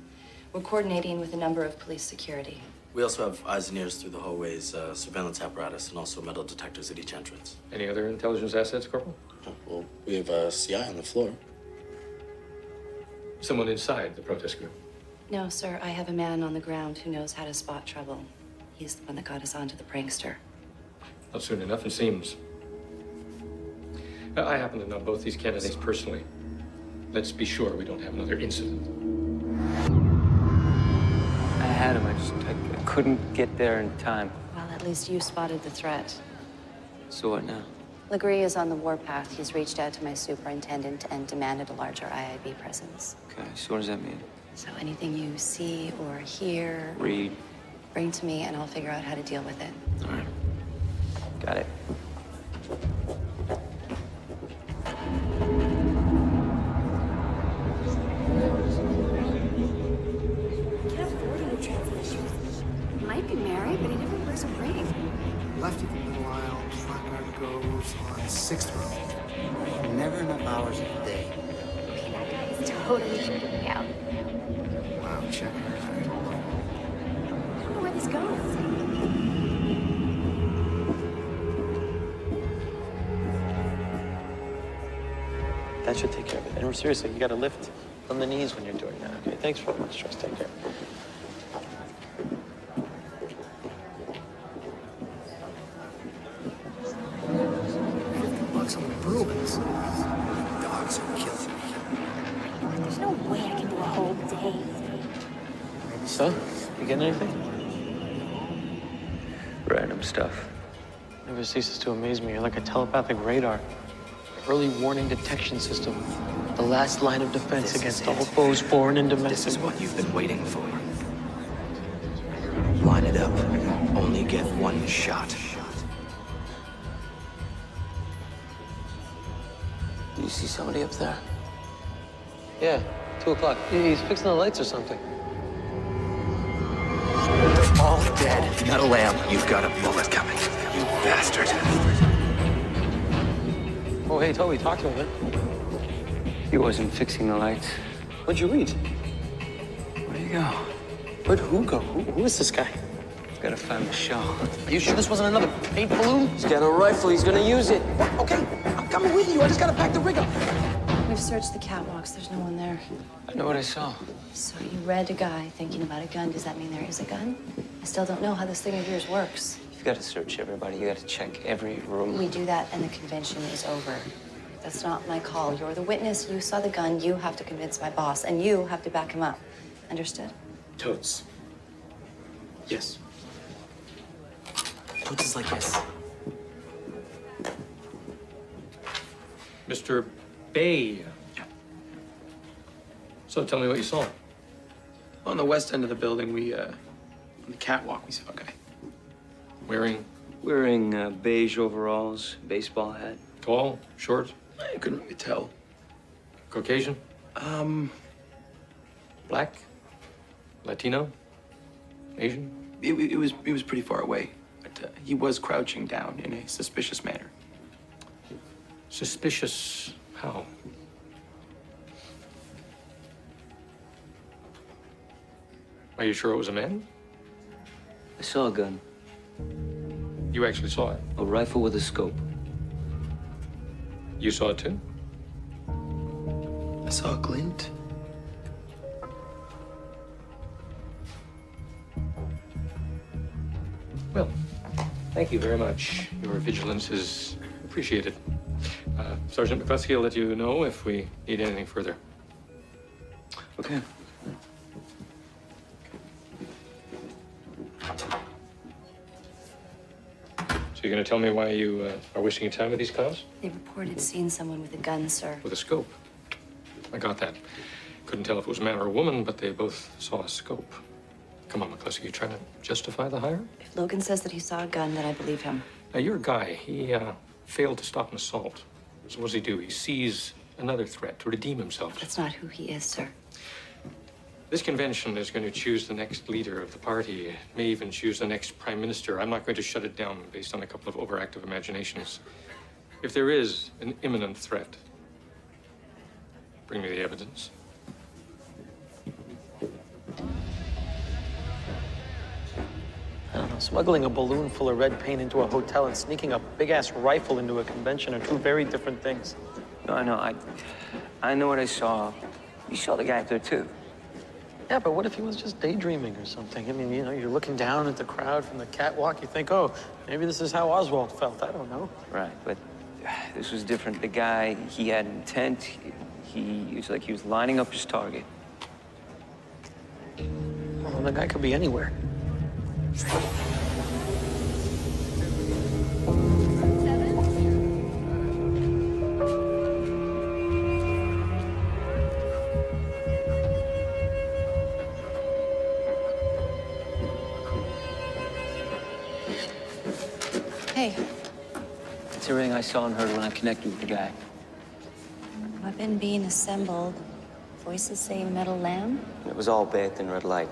We're coordinating with a number of police security. We also have eyes and ears through the hallways, surveillance apparatus, and also metal detectors at each entrance. Any other intelligence assets, Corporal? Well, we have CI on the floor. Someone inside the protest group? No, sir. I have a man on the ground who knows how to spot trouble. He's the one that got us onto the prankster. Not soon enough, it seems. I happen to know both these candidates personally. Let's be sure we don't have another incident. I had him. I couldn't get there in time. Well, at least you spotted the threat. So what now? Legree is on the warpath. He's reached out to my superintendent and demanded a larger IIB presence. Okay, so what does that mean? So anything you see or hear, Read. bring to me and I'll figure out how to deal with it. All right. Got it. Might be married, but he never wears a ring. Left in the middle aisle, placard goes on 6th row. Never enough hours in a day. Okay, that guy is totally freaking me out. Wow, check her out. I don't know where this goes. That should take care of it. And seriously, you gotta lift on the knees when you're doing that, okay? Thanks very much, Trust. Take care. $50 on the Bruins. Dogs are killing me. There's no way I can do a whole day. So, you getting anything? Random stuff. Never ceases to amaze me. You're like a telepathic radar. Early warning detection system. The last line of defense against all foes, foreign and domestic. This is what you've been waiting for. Line it up. Only get one shot. Do you see somebody up there? Yeah, 2 o'clock. He's fixing the lights or something. They're all dead. Not a lamb. You've got a bullet coming. You bastard. Oh, hey, Toby, talk to him, man. He wasn't fixing the lights. What'd you read? Where'd he go? Where'd who go? Who is this guy? Gotta find Michelle. Are you sure this wasn't another paint balloon? He's got a rifle. He's gonna use it. Okay, I'm coming with you. I just gotta pack the rig up. We've searched the catwalks. There's no one there. I know what I saw. So you read a guy thinking about a gun. Does that mean there is a gun? I still don't know how this thing of yours works. You've got to search everybody. You got to check every room. We do that and the convention is over. That's not my call. You're the witness. You saw the gun. You have to convince my boss, and you have to back him up. Understood? Totes. Yes. Totes is like this. Mr. Bay. So tell me what you saw. On the west end of the building, on the catwalk, we saw a guy. Wearing beige overalls, baseball hat. tall, short, I couldn't really tell. Caucasian, black, Latino, Asian? It was pretty far away, but he was crouching down in a suspicious manner. Suspicious how? Are you sure it was a man? I saw a gun. You actually saw it? A rifle with a scope. You saw it too? I saw a glint. Well, thank you very much. Your vigilance is appreciated. Sergeant McCluskey will let you know if we need anything further. Okay. So you're going to tell me why you are wasting your time with these clowns? They reported seeing someone with a gun, sir. With a scope. I got that. Couldn't tell if it was a man or a woman, but they both saw a scope. Come on, McCluskey, you trying to justify the hire? If Logan says that he saw a gun, then I believe him. Now, your guy, he failed to stop an assault. So what does he do? He sees another threat to redeem himself. That's not who he is, sir. This convention is going to choose the next leader of the party. It may even choose the next prime minister. I'm not going to shut it down based on a couple of overactive imaginations. If there is an imminent threat, bring me the evidence. I don't know, smuggling a balloon full of red paint into a hotel and sneaking a big-ass rifle into a convention are two very different things. No, I know what I saw. You saw the guy up there, too. Yeah, but what if he was just daydreaming or something? I mean, you know, you're looking down at the crowd from the catwalk, you think, oh, maybe this is how Oswald felt. I don't know. Right, but this was different. The guy, he had intent. He was like he was lining up his target. Well, the guy could be anywhere. Hey, It's everything I saw and heard when I connected with the guy. weapon being assembled. Voices say metal lamb. It was all bathed in red light.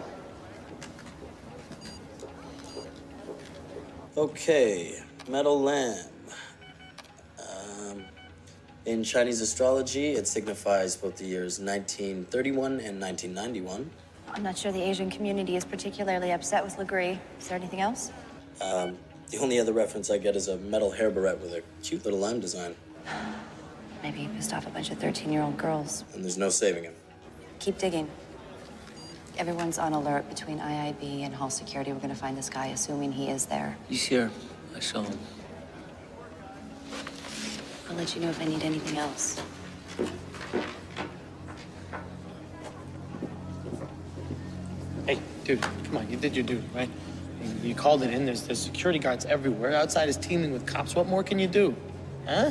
Okay, metal lamb. In Chinese astrology, it signifies both the years 1931 and 1991. I'm not sure the Asian community is particularly upset with Legree. Is there anything else? The only other reference I get is a metal hair barrette with a cute little lamb design. Maybe he pissed off a bunch of 13-year-old girls. And there's no saving him. Keep digging. Everyone's on alert between IIB and hall security. We're gonna find this guy, assuming he is there. He's here. I saw him. I'll let you know if I need anything else. Hey, dude, come on, you did your duty, right? You called it in, there's security guards everywhere. Outside is teeming with cops. What more can you do? Huh?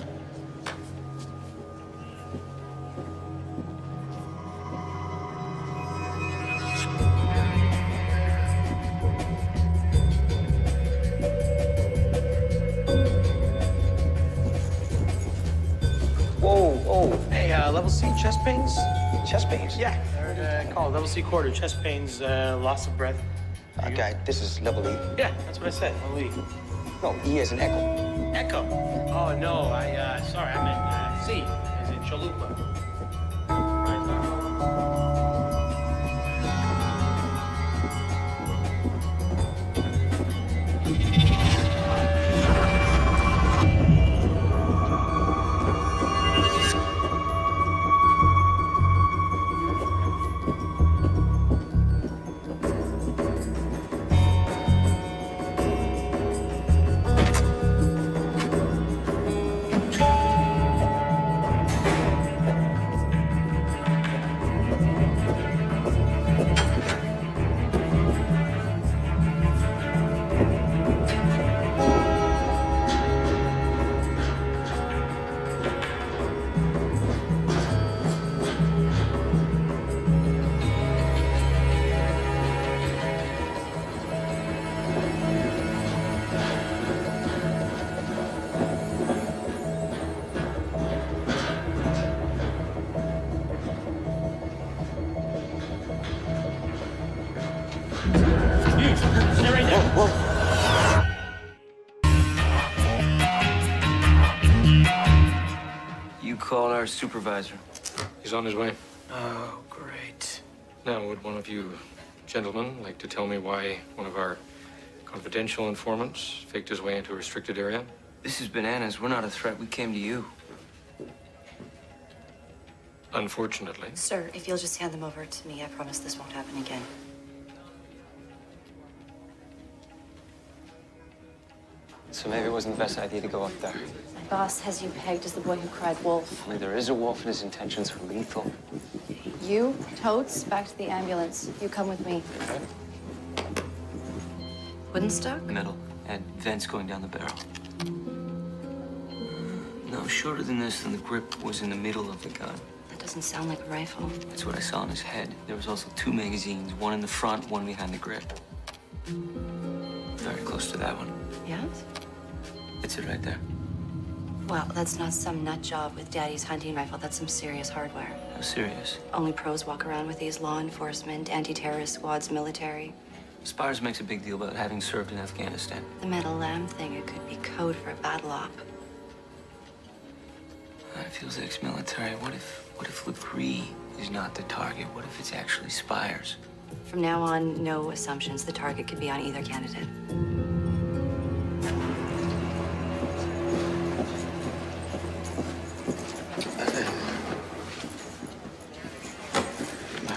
Whoa. Hey, level C chest pains? Chest pains? Yeah, call level C quarter. Chest pains, loss of breath. Okay, this is level E. Yeah, that's what I said, level E. No, E as in echo. Echo. Oh, no, sorry, I meant C, as in chalupa. You call our supervisor. He's on his way. Oh, great. Now, would one of you gentlemen like to tell me why one of our confidential informants faked his way into a restricted area? This is bananas. We're not a threat. We came to you. Unfortunately. Sir, if you'll just hand them over to me, I promise this won't happen again. So maybe it wasn't the best idea to go up there. My boss has you pegged as the boy who cried wolf. Only there is a wolf and his intentions are lethal. You, Totes, back to the ambulance. You come with me. Wooden stock? Metal. Had vents going down the barrel. No, shorter than this, and the grip was in the middle of the gun. That doesn't sound like a rifle. That's what I saw on his head. There was also 2 magazines, one in the front, one behind the grip. Very close to that one. Yes? It's it right there. Well, that's not some nut job with Daddy's hunting rifle. That's some serious hardware. How serious? Only pros walk around with these: law enforcement, anti-terrorist squads, military. Spires makes a big deal about having served in Afghanistan. The metal lamb thing, it could be code for a battle op. It feels ex-military. What if Legree is not the target? What if it's actually Spires? From now on, no assumptions. The target could be on either candidate.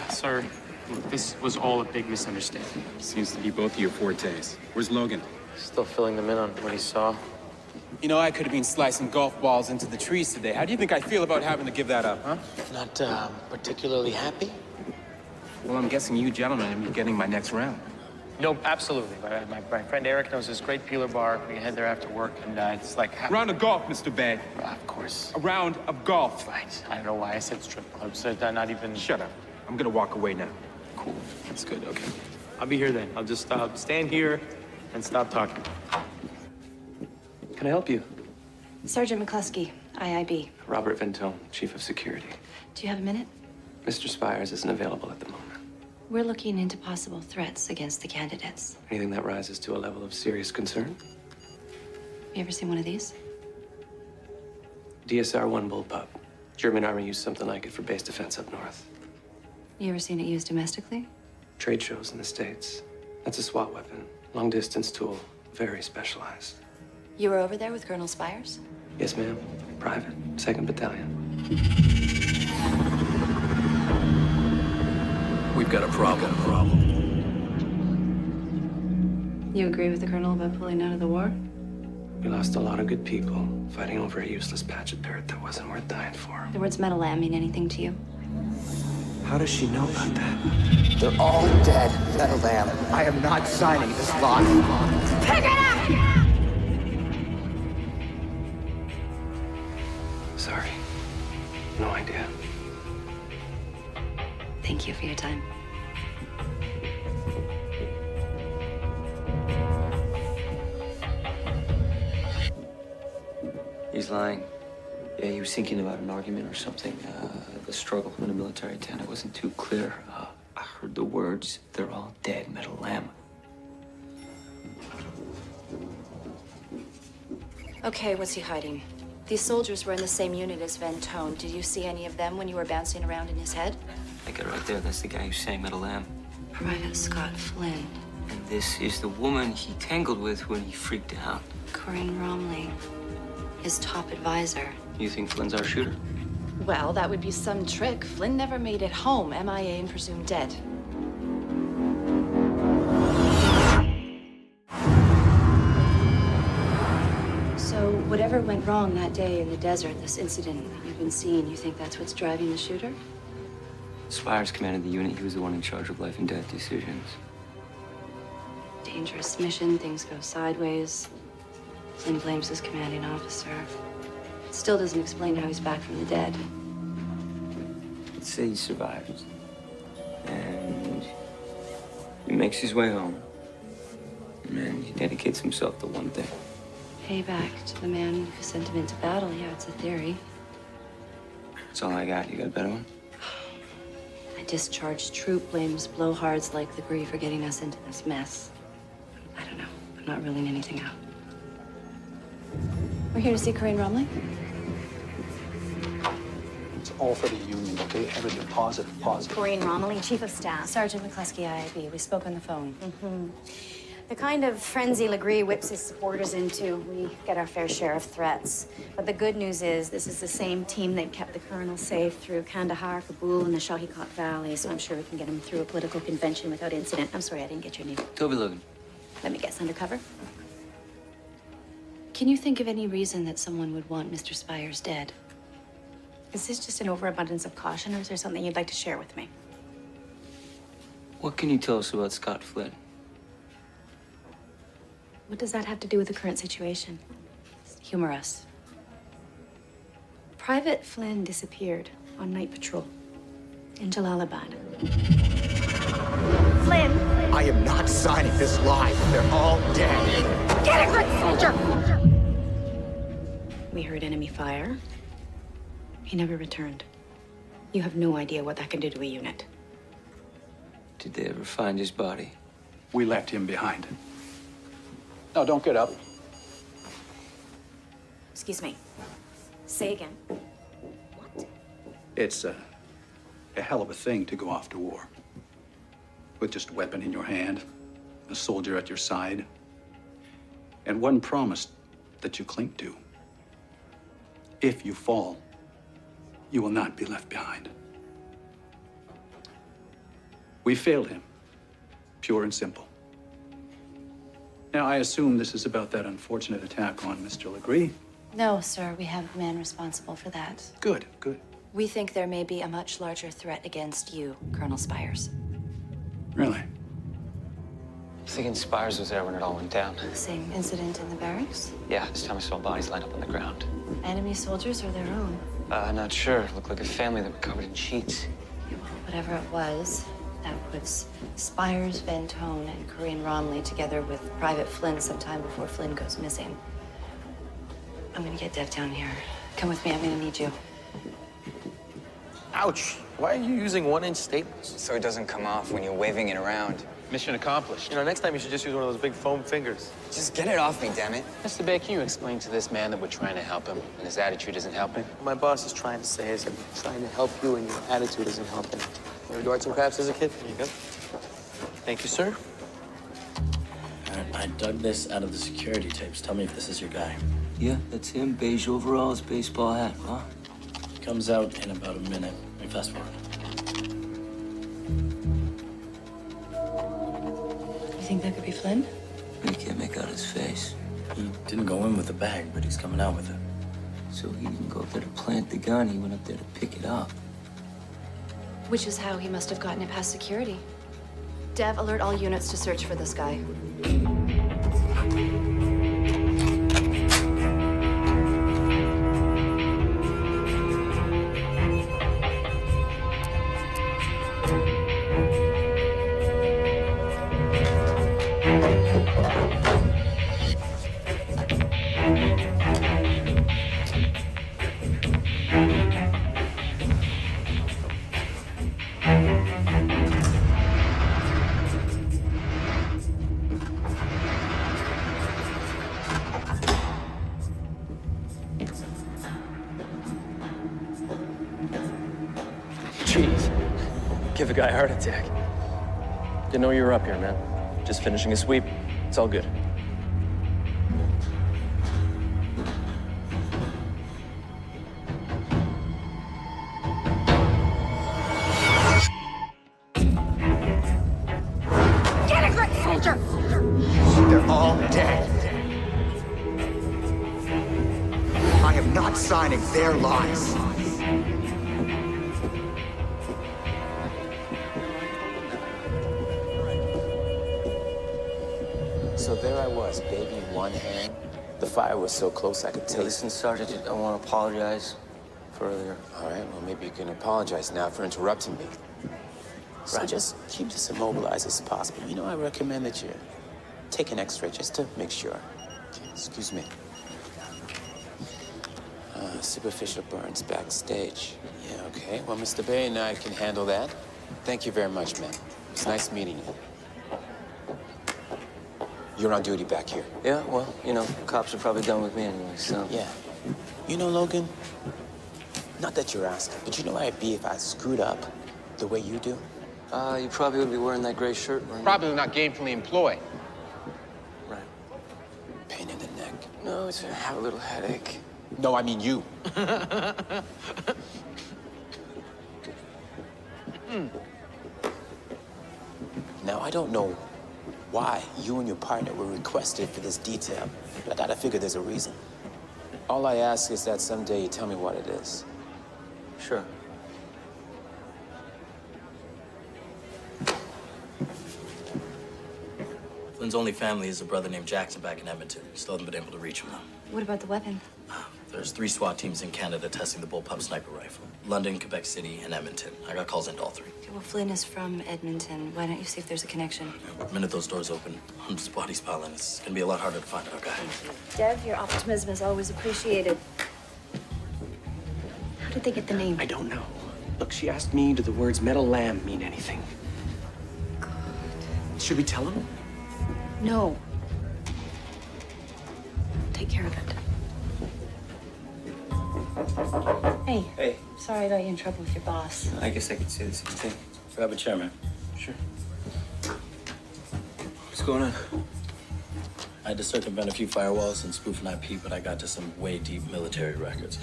Sir, look, this was all a big misunderstanding. Seems to be both of your fortes. Where's Logan? Still filling them in on what he saw. You know, I could have been slicing golf balls into the trees today. How do you think I feel about having to give that up, huh? Not particularly happy? Well, I'm guessing you gentlemen are getting my next round. No, absolutely. My friend Eric knows this great peeler bar. We head there after work, and it's like... Round of golf, Mr. Bay. Of course. A round of golf. Right. I don't know why I said strip clubs. Not even... Shut up. I'm gonna walk away now. Cool. That's good. Okay. I'll be here then. I'll just stand here and stop talking. Can I help you? Sergeant McCluskey, IIB. Robert Ventone, Chief of Security. Do you have a minute? Mr. Spires isn't available at the moment. We're looking into possible threats against the candidates. Anything that rises to a level of serious concern? You ever seen one of these? DSR-1 bullpup. German army used something like it for base defense up north. You ever seen it used domestically? Trade shows in the States. That's a SWAT weapon. Long distance tool. Very specialized. You were over there with Colonel Spires? Yes, ma'am. Private. 2nd Battalion. We've got a problem. You agree with the Colonel about pulling out of the war? We lost a lot of good people fighting over a useless patch of dirt that wasn't worth dying for. The words metal lamb mean anything to you? How does she know about that? They're all dead, Metal Lamb. I am not signing this lot. Pick it up! Sorry. No idea. Thank you for your time. He's lying. Yeah, he was thinking about an argument or something. The struggle in a military tent. It wasn't too clear. I heard the words, "They're all dead, Metal Lamb." Okay, what's he hiding? These soldiers were in the same unit as Ventone. Did you see any of them when you were bouncing around in his head? That guy right there, that's the guy who's saying Metal Lamb. Private Scott Flynn. And this is the woman he tangled with when he freaked out. Corinne Romley. His top advisor. You think Flynn's our shooter? Well, that would be some trick. Flynn never made it home, MIA and presumed dead. So, whatever went wrong that day in the desert, this incident that you've been seeing, you think that's what's driving the shooter? Spires commanded the unit. He was the one in charge of life and death decisions. Dangerous mission, things go sideways. Flynn blames his commanding officer. Still doesn't explain how he's back from the dead. Let's say he survives. And he makes his way home. And he dedicates himself to one thing. Payback to the man who sent him into battle. Yeah, it's a theory. That's all I got. You got a better one? A discharged troop blames blowhards like Legree for getting us into this mess. I don't know. I'm not ruling anything out. We're here to see Corinne Romley. It's all for the union, okay? Everything positive, positive. Corinne Romley, Chief of Staff. Sergeant McCluskey, IIB. We spoke on the phone. The kind of frenzy Legree whips his supporters into, we get our fair share of threats. But the good news is this is the same team that kept the colonel safe through Kandahar, Kabul, and the Shahikot Valley, so I'm sure we can get him through a political convention without incident. I'm sorry, I didn't get your name. Toby Logan. Let me guess, undercover? Can you think of any reason that someone would want Mr. Spires dead? Is this just an overabundance of caution, or is there something you'd like to share with me? What can you tell us about Scott Flynn? What does that have to do with the current situation? Humor us. Private Flynn disappeared on night patrol in Jalalabad. Flynn! I am not signing this lie. They're all dead. Get a grip, soldier! We heard enemy fire. He never returned. You have no idea what that can do to a unit. Did they ever find his body? We left him behind. No, don't get up. Excuse me. Say again. It's a hell of a thing to go off to war. With just a weapon in your hand, a soldier at your side, and one promise that you cling to. If you fall, you will not be left behind. We failed him, pure and simple. Now, I assume this is about that unfortunate attack on Mr. Legree. No, sir, we have a man responsible for that. Good, good. We think there may be a much larger threat against you, Colonel Spires. Really? I'm thinking Spires was there when it all went down. Same incident in the barracks? Yeah, this time I saw bodies lined up on the ground. Enemy soldiers or their own? Not sure. Looked like a family that were covered in sheets. Whatever it was, that puts Spires, Van Tone, and Corinne Romley together with Private Flynn sometime before Flynn goes missing. I'm gonna get Dev down here. Come with me, I'm gonna need you. Ouch. Why are you using 1-inch staples? So it doesn't come off when you're waving it around. Mission accomplished. You know, next time you should just use one of those big foam fingers. Just get it off me, damn it. Mr. Bay, can you explain to this man that we're trying to help him and his attitude isn't helping? What my boss is trying to say is I'm trying to help you and your attitude isn't helping. You ever do arts and crafts as a kid? There you go. Thank you, sir. I dug this out of the security tapes. Tell me if this is your guy. Yeah, that's him. Beige overalls, baseball hat, huh? Comes out in about a minute. Let me fast forward. You think that could be Flynn? You can't make out his face. He didn't go in with the bag, but he's coming out with it. So he didn't go up there to plant the gun. He went up there to pick it up. Which is how he must have gotten it past security. Dev, alert all units to search for this guy. Jeez. Give a guy a heart attack. Didn't know you were up here, man. Just finishing a sweep. It's all good. Get a grip, soldier! They're all dead. I am not signing their lives. So there I was, baby in one hand. The fire was so close I could taste it. Listen, Sergeant, I want to apologize for earlier. All right, well, maybe you can apologize now for interrupting me. So just keep this immobilized as possible. You know, I recommend that you take an X-ray just to make sure. Okay, excuse me. Superficial burns backstage. Yeah, okay. Well, Mr. Bay and I can handle that. Thank you very much, ma'am. It's nice meeting you. You're on duty back here. Yeah, well, you know, cops are probably done with me anyway, so. Yeah. You know, Logan, not that you're asking, but you know where I'd be if I screwed up the way you do? You probably would be wearing that gray shirt, wouldn't you? Probably not gainfully employed. Right. Pain in the neck. No, it's I have a little headache. No, I mean you. Now, I don't know why you and your partner were requested for this detail, but I gotta figure there's a reason. All I ask is that someday you tell me what it is. Sure. Flynn's only family is a brother named Jackson back in Edmonton. Still haven't been able to reach him, though. What about the weapon? There's 3 SWAT teams in Canada testing the bullpup sniper rifle. London, Quebec City, and Edmonton. I got calls into all 3. Okay, well, Flynn is from Edmonton. Why don't you see if there's a connection? The minute those doors open, hundreds of bodies piling. It's gonna be a lot harder to find our guy. Dev, your optimism is always appreciated. How did they get the name? I don't know. Look, she asked me, do the words metal lamb mean anything? God. Should we tell him? No. Take care of it. Hey. Hey. Sorry I got you in trouble with your boss. I guess I could say the same thing. Grab a chair, man. Sure. What's going on? I had to circumvent a few firewalls and spoof an IP, but I got to some way deep military records.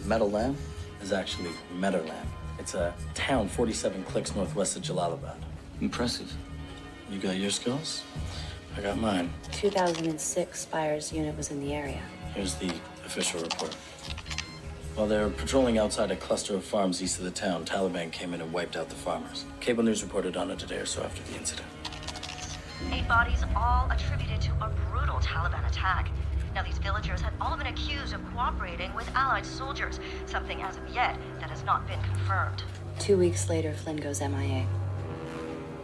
Metal Lamb is actually Meadowland. It's a town 47 clicks northwest of Jalalabad. Impressive. You got your skills? I got mine. 2006, Spire's unit was in the area. Here's the official report. While they were patrolling outside a cluster of farms east of the town, Taliban came in and wiped out the farmers. Cable news reported on it a day or so after the incident. 8 bodies, all attributed to a brutal Taliban attack. Now, these villagers had all been accused of cooperating with Allied soldiers, something as of yet that has not been confirmed. 2 weeks later, Flynn goes MIA.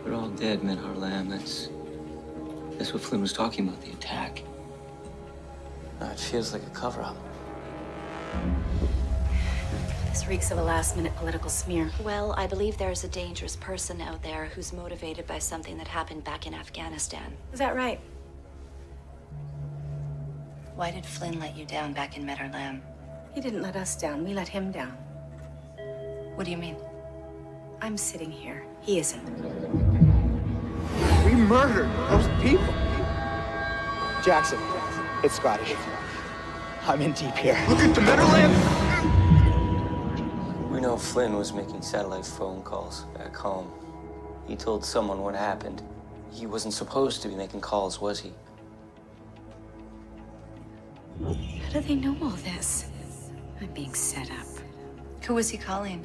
They're all dead, Menhar Lamb. That's what Flynn was talking about, the attack. It feels like a cover-up. This reeks of a last-minute political smear. Well, I believe there's a dangerous person out there who's motivated by something that happened back in Afghanistan. Is that right? Why did Flynn let you down back in Meadowland? Lamb? He didn't let us down. We let him down. What do you mean? I'm sitting here. He isn't. We murdered those people. Jackson, it's Scottish. I'm in deep here. Look at the Meadowland! We know Flynn was making satellite phone calls back home. He told someone what happened. He wasn't supposed to be making calls, was he? How do they know all this? I'm being set up. Who was he calling?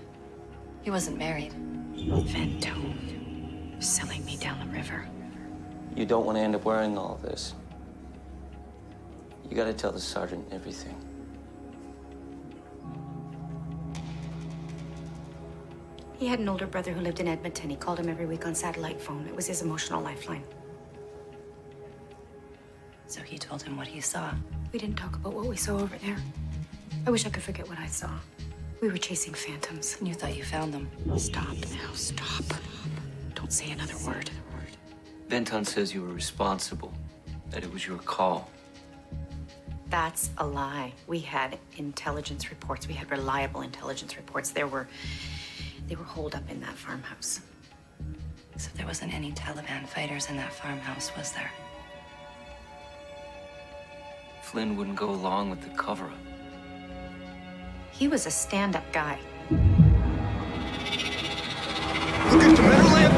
He wasn't married. Fantone. Selling me down the river. You don't want to end up wearing all of this. You gotta tell the sergeant everything. He had an older brother who lived in Edmonton. He called him every week on satellite phone. It was his emotional lifeline. So he told him what he saw. We didn't talk about what we saw over there. I wish I could forget what I saw. We were chasing phantoms. And you thought you found them. Stop now, stop. Don't say another word. Benton says you were responsible, that it was your call. That's a lie. We had intelligence reports. We had reliable intelligence reports. They were holed up in that farmhouse. So there wasn't any Taliban fighters in that farmhouse, was there? Flynn wouldn't go along with the cover-up. He was a stand-up guy. Look at the Meadowland!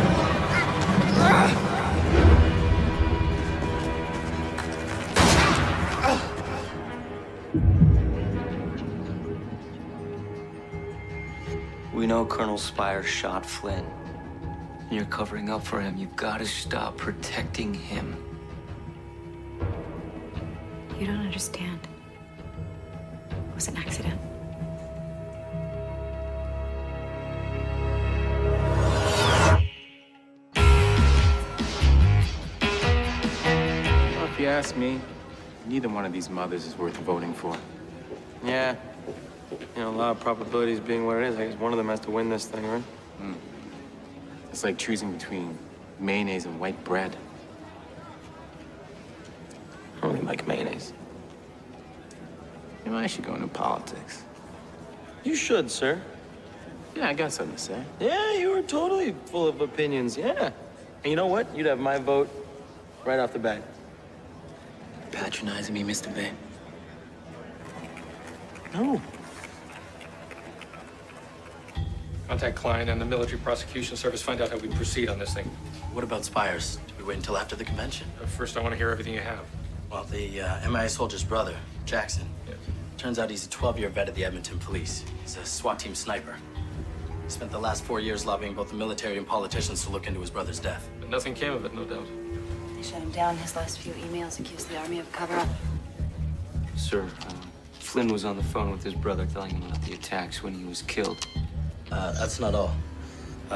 We know Colonel Spire shot Flynn. And you're covering up for him. You've got to stop protecting him. You don't understand. It was an accident. Well, if you ask me, neither one of these mothers is worth voting for. Yeah. You know, a lot of probabilities being what it is. I guess one of them has to win this thing, right? It's like choosing between mayonnaise and white bread. I don't really like mayonnaise. You know, I should go into politics. You should, sir. Yeah, I got something to say. Yeah, you were totally full of opinions, yeah. And you know what? You'd have my vote right off the bat. Patronizing me, Mr. Bay. No. Contact client and the military prosecution service, find out how we proceed on this thing. What about Spires? Do we wait until after the convention? First, I want to hear everything you have. Well, the MIA soldier's brother, Jackson. Yes. Turns out he's a 12-year vet of the Edmonton police. He's a SWAT team sniper. He spent the last 4 years lobbying both the military and politicians to look into his brother's death. But nothing came of it, no doubt. They shut him down. His last few emails accused the army of cover-up. Sir, Flynn was on the phone with his brother telling him about the attacks when he was killed. That's not all.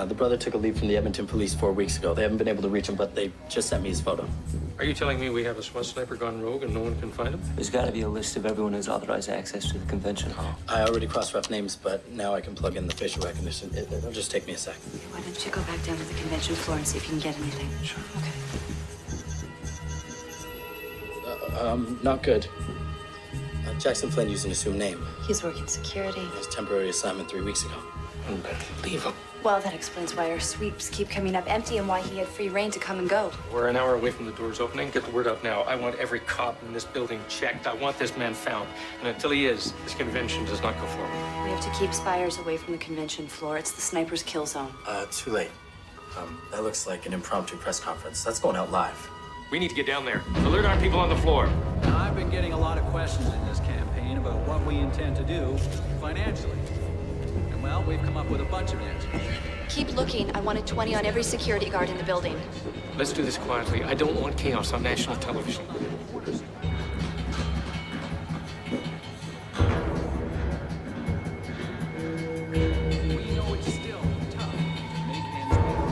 The brother took a leave from the Edmonton police 4 weeks ago. They haven't been able to reach him, but they just sent me his photo. Are you telling me we have a SWAT sniper gone rogue and no one can find him? There's got to be a list of everyone who's authorized access to the convention hall. I already cross-ref names, but now I can plug in the facial recognition. It'll just take me a sec. Why don't you go back down to the convention floor and see if you can get anything? Sure. Not good. Jackson Flynn used an assumed name. He's working security. His temporary assignment 3 weeks ago. Unbelievable. Well, that explains why our sweeps keep coming up empty and why he had free reign to come and go. We're an hour away from the doors opening. Get the word out now. I want every cop in this building checked. I want this man found. And until he is, this convention does not go forward. We have to keep Spires away from the convention floor. It's the sniper's kill zone. Too late. That looks like an impromptu press conference. That's going out live. We need to get down there. Alert our people on the floor. Now, I've been getting a lot of questions in this campaign about what we intend to do financially. And well, we've come up with a bunch of answers. Keep looking. I wanted 20 on every security guard in the building. Let's do this quietly. I don't want chaos on national television. We know it's still tough to make ends meet.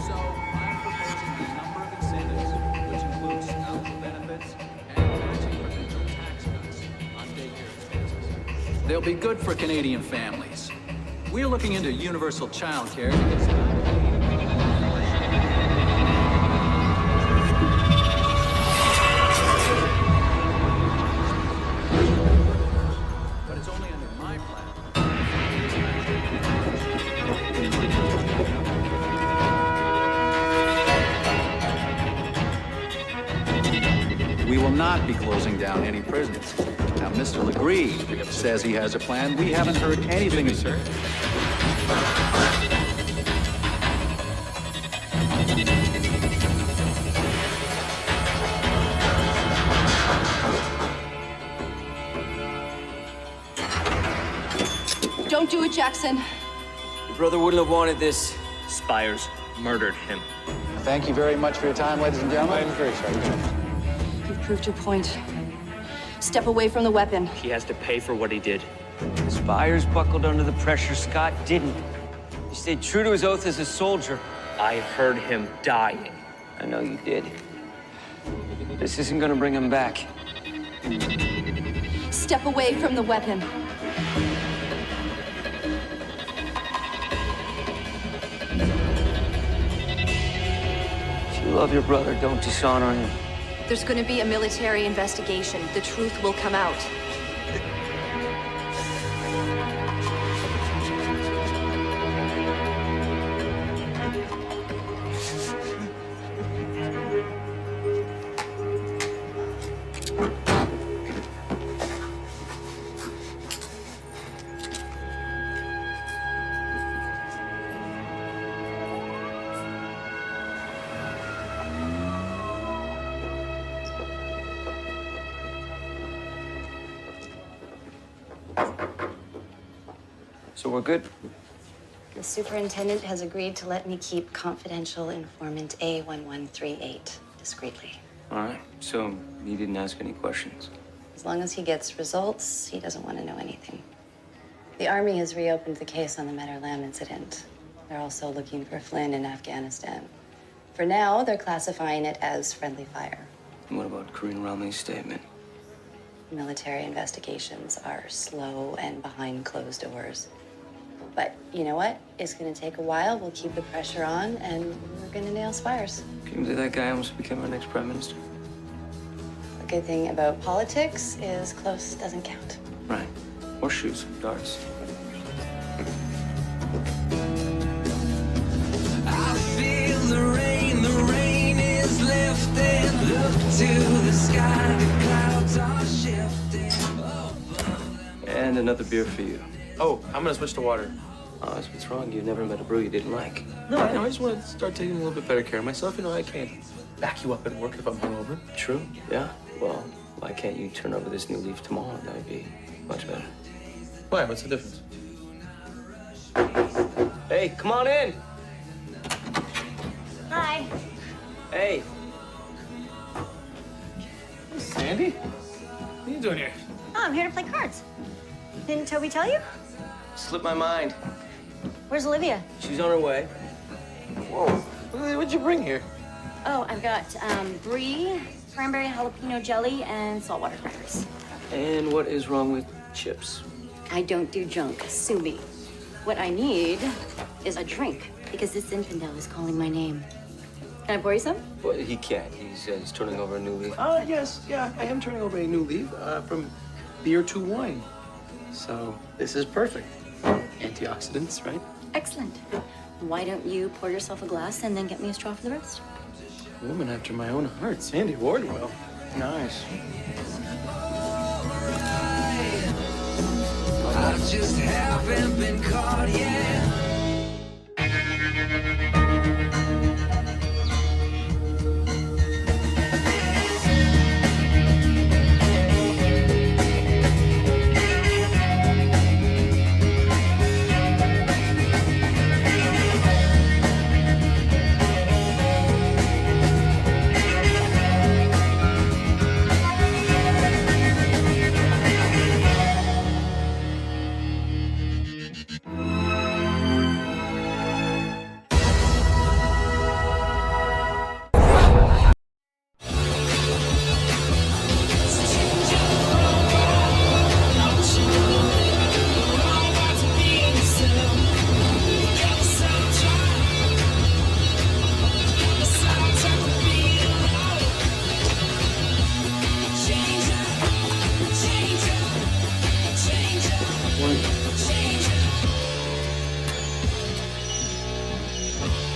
So I'm proposing a number of incentives, which includes spousal benefits and matching potential tax cuts on daycare expenses. They'll be good for Canadian families. We're looking into universal child care because but it's only under my plan. We will not be closing down any prisons. Now, Mr. Legree says he has a plan. We haven't heard anything, sir. Don't do it, Jackson. Your brother wouldn't have wanted this. Spires murdered him. Thank you very much for your time, ladies and gentlemen. I'm very sorry. You've proved your point. Step away from the weapon. He has to pay for what he did. Spires buckled under the pressure. Scott didn't. He stayed true to his oath as a soldier. I heard him dying. I know you did. This isn't gonna bring him back. Step away from the weapon. If you love your brother, don't dishonor him. There's going to be a military investigation. The truth will come out. So we're good? The superintendent has agreed to let me keep confidential informant A1138 discreetly. All right. So he didn't ask any questions? As long as he gets results, he doesn't want to know anything. The Army has reopened the case on the Meadow Lamb incident. They're also looking for Flynn in Afghanistan. For now, they're classifying it as friendly fire. And what about Corinne Romney's statement? Military investigations are slow and behind closed doors. But you know what? It's going to take a while. We'll keep the pressure on, and we're going to nail Spires. Can you believe that guy almost became our next prime minister? The good thing about politics is close doesn't count. Right. Horseshoes, darts. I feel the rain is lifting. Look to the sky, the clouds are shifting. And another beer for you. Oh, I'm gonna switch to water. Oh, that's what's wrong. You never met a brew you didn't like. No, I know. I just want to start taking a little bit better care of myself. You know, I can't back you up at work if I'm hungover. True. Yeah. Well, why can't you turn over this new leaf tomorrow? That would be much better. Why? What's the difference? Hey, come on in. Hi. Hey. Hey, Sandy. What are you doing here? Oh, I'm here to play cards. Didn't Toby tell you? Slipped my mind. Where's Olivia? She's on her way. Whoa, what'd you bring here? Oh, I've got brie, cranberry jalapeno jelly, and saltwater crackers. And what is wrong with chips? I don't do junk. Sue me. What I need is a drink because this infidel is calling my name. Can I pour you some? Well, he can't. He's turning over a new leaf. Yes, yeah, I am turning over a new leaf from beer to wine. So this is perfect. Antioxidants, right? Excellent. Why don't you pour yourself a glass and then get me a straw for the rest? Woman after my own heart, Sandy Wardwell. Nice. I just haven't been caught yet.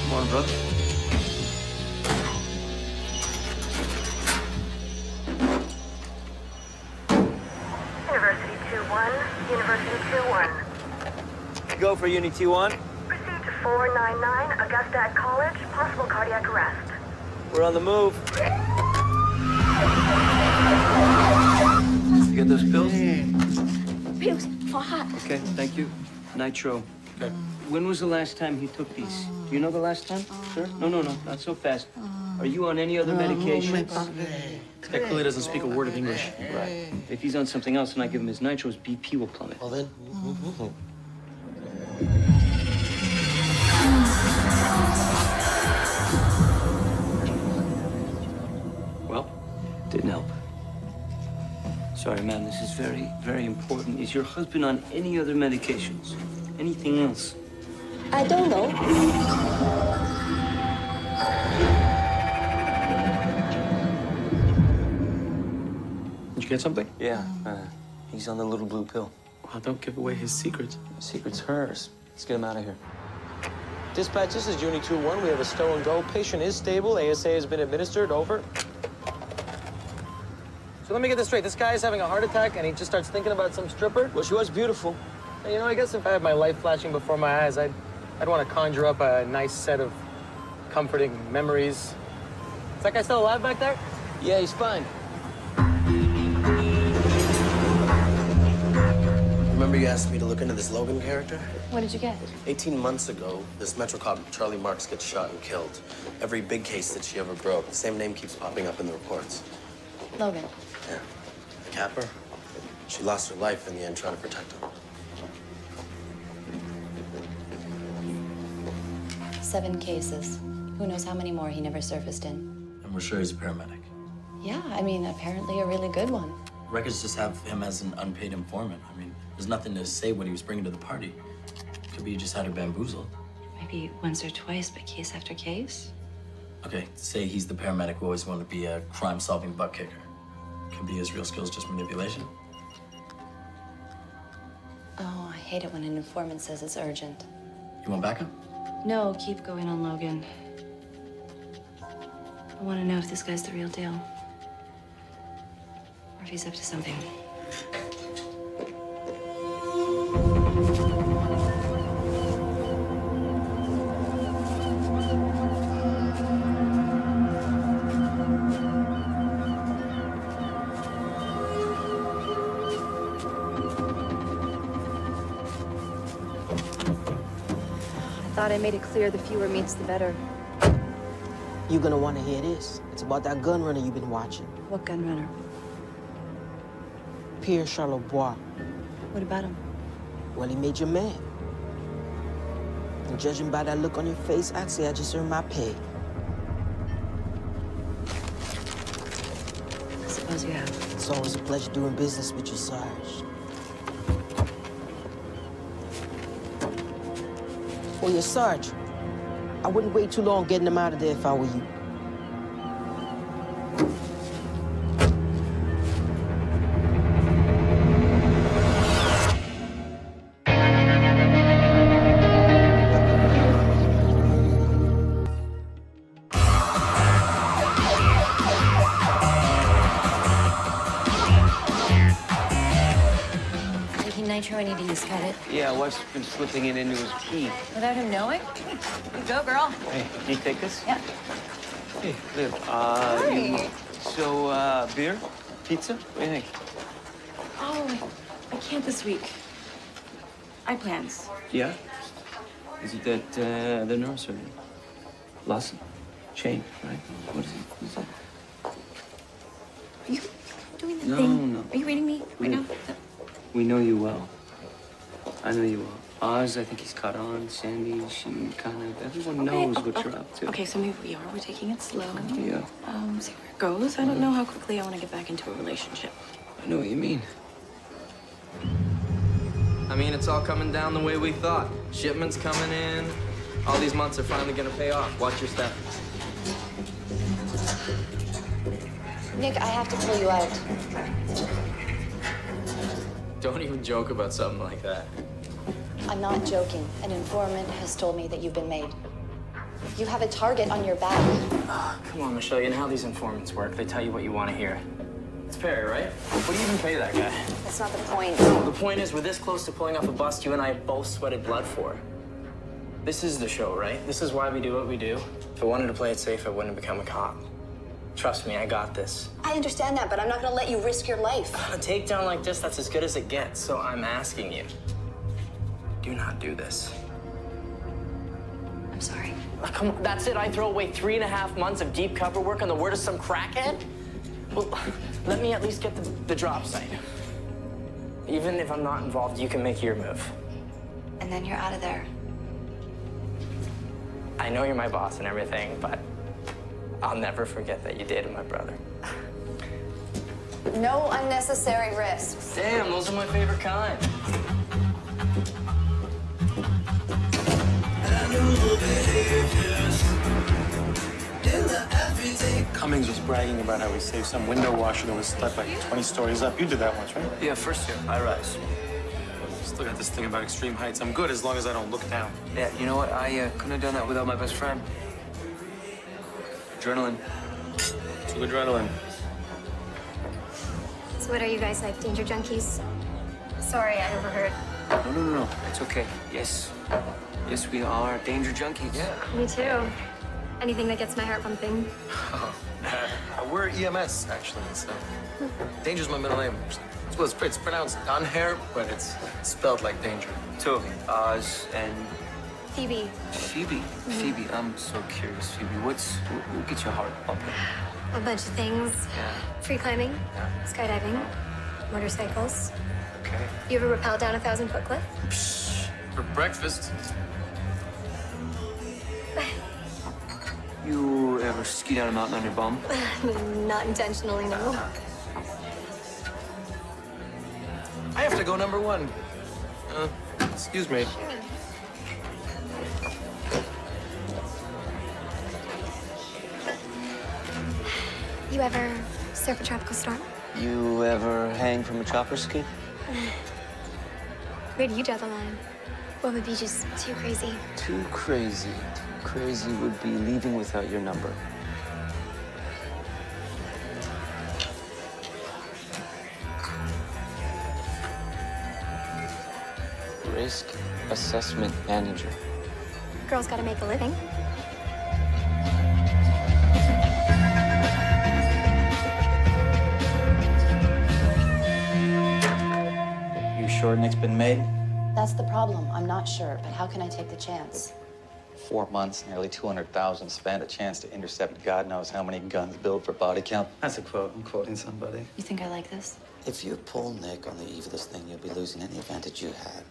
Morning, brother. University 2-1, University 2-1. Go for Uni T1. Proceed to 499 Augusta College, possible cardiac arrest. We're on the move. You get those pills? Pills for hot. Okay, thank you. Nitro. Okay. When was the last time he took these? Do you know the last time, sir? No, not so fast. Are you on any other medication? This guy clearly doesn't speak a word of English. Right. If he's on something else and I give him his nitro, his BP will plummet. Well then. Well, didn't help. Sorry, ma'am, this is very, very important. Is your husband on any other medications? Anything else? I don't know. Did you get something? Yeah, he's on the little blue pill. Well, don't give away his secrets. Secret's hers. Let's get him out of here. Dispatch, this is Uni 2-1. We have a stow and go. Patient is stable. ASA has been administered. Over. So let me get this straight. This guy is having a heart attack, and he just starts thinking about some stripper? Well, she was beautiful. You know, I guess if I had my life flashing before my eyes, I'd want to conjure up a nice set of comforting memories. Is that guy still alive back there? Yeah, he's fine. Remember you asked me to look into this Logan character? What did you get? 18 months ago, this Metro cop, Charlie Marks, gets shot and killed. Every big case that she ever broke, the same name keeps popping up in the reports. Logan. Yeah. The capper. She lost her life in the end trying to protect him. 7 cases. Who knows how many more he never surfaced in. And we're sure he's a paramedic. Yeah, I mean, apparently a really good one. Records just have him as an unpaid informant. I mean, there's nothing to say what he was bringing to the party. Could be he just had her bamboozled. Maybe once or twice, but case after case? Okay, say he's the paramedic who always wanted to be a crime-solving butt kicker. Could be his real skills just manipulation. Oh, I hate it when an informant says it's urgent. You want backup? No, keep going on Logan. I want to know if this guy's the real deal. Or if he's up to something. I thought I made it clear the fewer meats, the better. You're gonna want to hear this. It's about that gun runner you've been watching. What gun runner? Pierre Charlebois. What about him? Well, he made you mad. And judging by that look on your face, I'd say I just earned my pay. I suppose you have. It's always a pleasure doing business with you, Sarge. Oh, yeah, Sarge. I wouldn't wait too long getting them out of there if I were you. Taking nitro, I need to use cut it. Yeah, wife's been slipping it into his pee. Without him knowing? You go, girl. Hey, can you take this? Yeah. Hey, Liv. Hi. So, beer? Pizza? What do you think? Oh, I can't this week. I had plans. Yeah? Is it that, the neurosurgeon? Lawson? Shane, right? What is it? What is that? Are you doing the No, thing? no. Are you reading me right now? We know you well. I know you well. Oz, I think he's caught on. Sandy, she kind of... Everyone knows what you're up to. Okay, so maybe we are. We're taking it slow. Yeah. See where it goes. I don't know how quickly I want to get back into a relationship. I know what you mean. I mean, it's all coming down the way we thought. Shipments coming in. All these months are finally gonna pay off. Watch your step. Nick, I have to pull you out. Don't even joke about something like that. I'm not joking. An informant has told me that you've been made. You have a target on your back. Come on, Michelle, you know how these informants work. They tell you what you want to hear. It's Perry, right? What do you even pay that guy? That's not the point. The point is, we're this close to pulling off a bust you and I both sweated blood for. This is the show, right? This is why we do what we do. If I wanted to play it safe, I wouldn't have become a cop. Trust me, I got this. I understand that, but I'm not going to let you risk your life. A takedown like this, that's as good as it gets. So I'm asking you, do not do this. I'm sorry. Come on, that's it? I throw away 3.5 months of deep cover work on the word of some crackhead? Well, let me at least get the drop site. Even if I'm not involved, you can make your move. And then you're out of there. I know you're my boss and everything, but I'll never forget that you dated my brother. No unnecessary risks. Damn, those are my favorite kind. Cummings was bragging about how he saved some window washer that was stuck like 20 stories up. You did that once, right? Yeah, first year, high rise. Still got this thing about extreme heights. I'm good as long as I don't look down. Yeah, you know what? I couldn't have done that without my best friend. Adrenaline. Too adrenaline. So what are you guys like, danger junkies? Sorry, I overheard. No. It's okay. Yes. Yes, we are danger junkies. Yeah. Me too. Anything that gets my heart pumping. We're EMS, actually, so... Danger's my middle name. Well, it's pronounced Dunhair, but it's spelled like danger. Two. Oz and... Phoebe. Phoebe. Phoebe, I'm so curious, Phoebe. What gets your heart pumping? A bunch of things. Yeah. Free climbing, skydiving, motorcycles. Okay. You ever rappel down a 1,000-foot cliff? For breakfast. You ever ski down a mountain on your bum? Not intentionally, no. I have to go number one. Excuse me. You ever surf a tropical storm? You ever hang from a chopper ski? Where do you draw the line? What would be just too crazy? Too crazy. Too crazy would be leaving without your number. Risk assessment manager. Girls gotta make a living. You sure Nick's been made? That's the problem. I'm not sure, but how can I take the chance? 4 months, nearly 200,000 spent, a chance to intercept God knows how many guns built for body count. That's a quote. I'm quoting somebody. You think I like this? If you pull Nick on the eve of this thing, you'll be losing any advantage you had.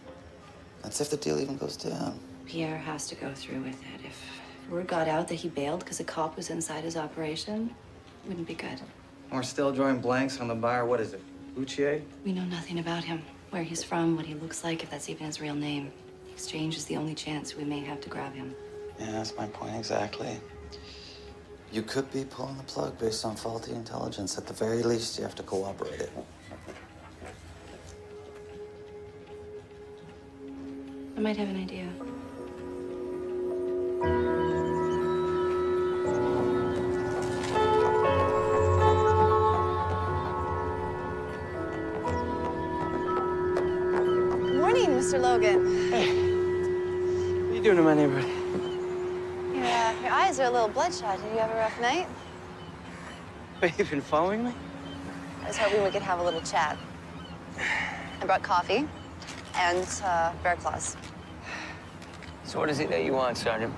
That's if the deal even goes down. Pierre has to go through with it. If word got out that he bailed because a cop was inside his operation, it wouldn't be good. We're still drawing blanks on the buyer. What is it? Uchier? We know nothing about him, where he's from, what he looks like, if that's even his real name. The exchange is the only chance we may have to grab him. Yeah, that's my point exactly. You could be pulling the plug based on faulty intelligence. At the very least, you have to cooperate it. I might have an idea. Morning, Mr. Logan. Hey. What are you doing in my neighborhood? Your eyes are a little bloodshot. Did you have a rough night? Wait, you've been following me? I was hoping we could have a little chat. I brought coffee and bear claws. So what is it that you want, Sergeant?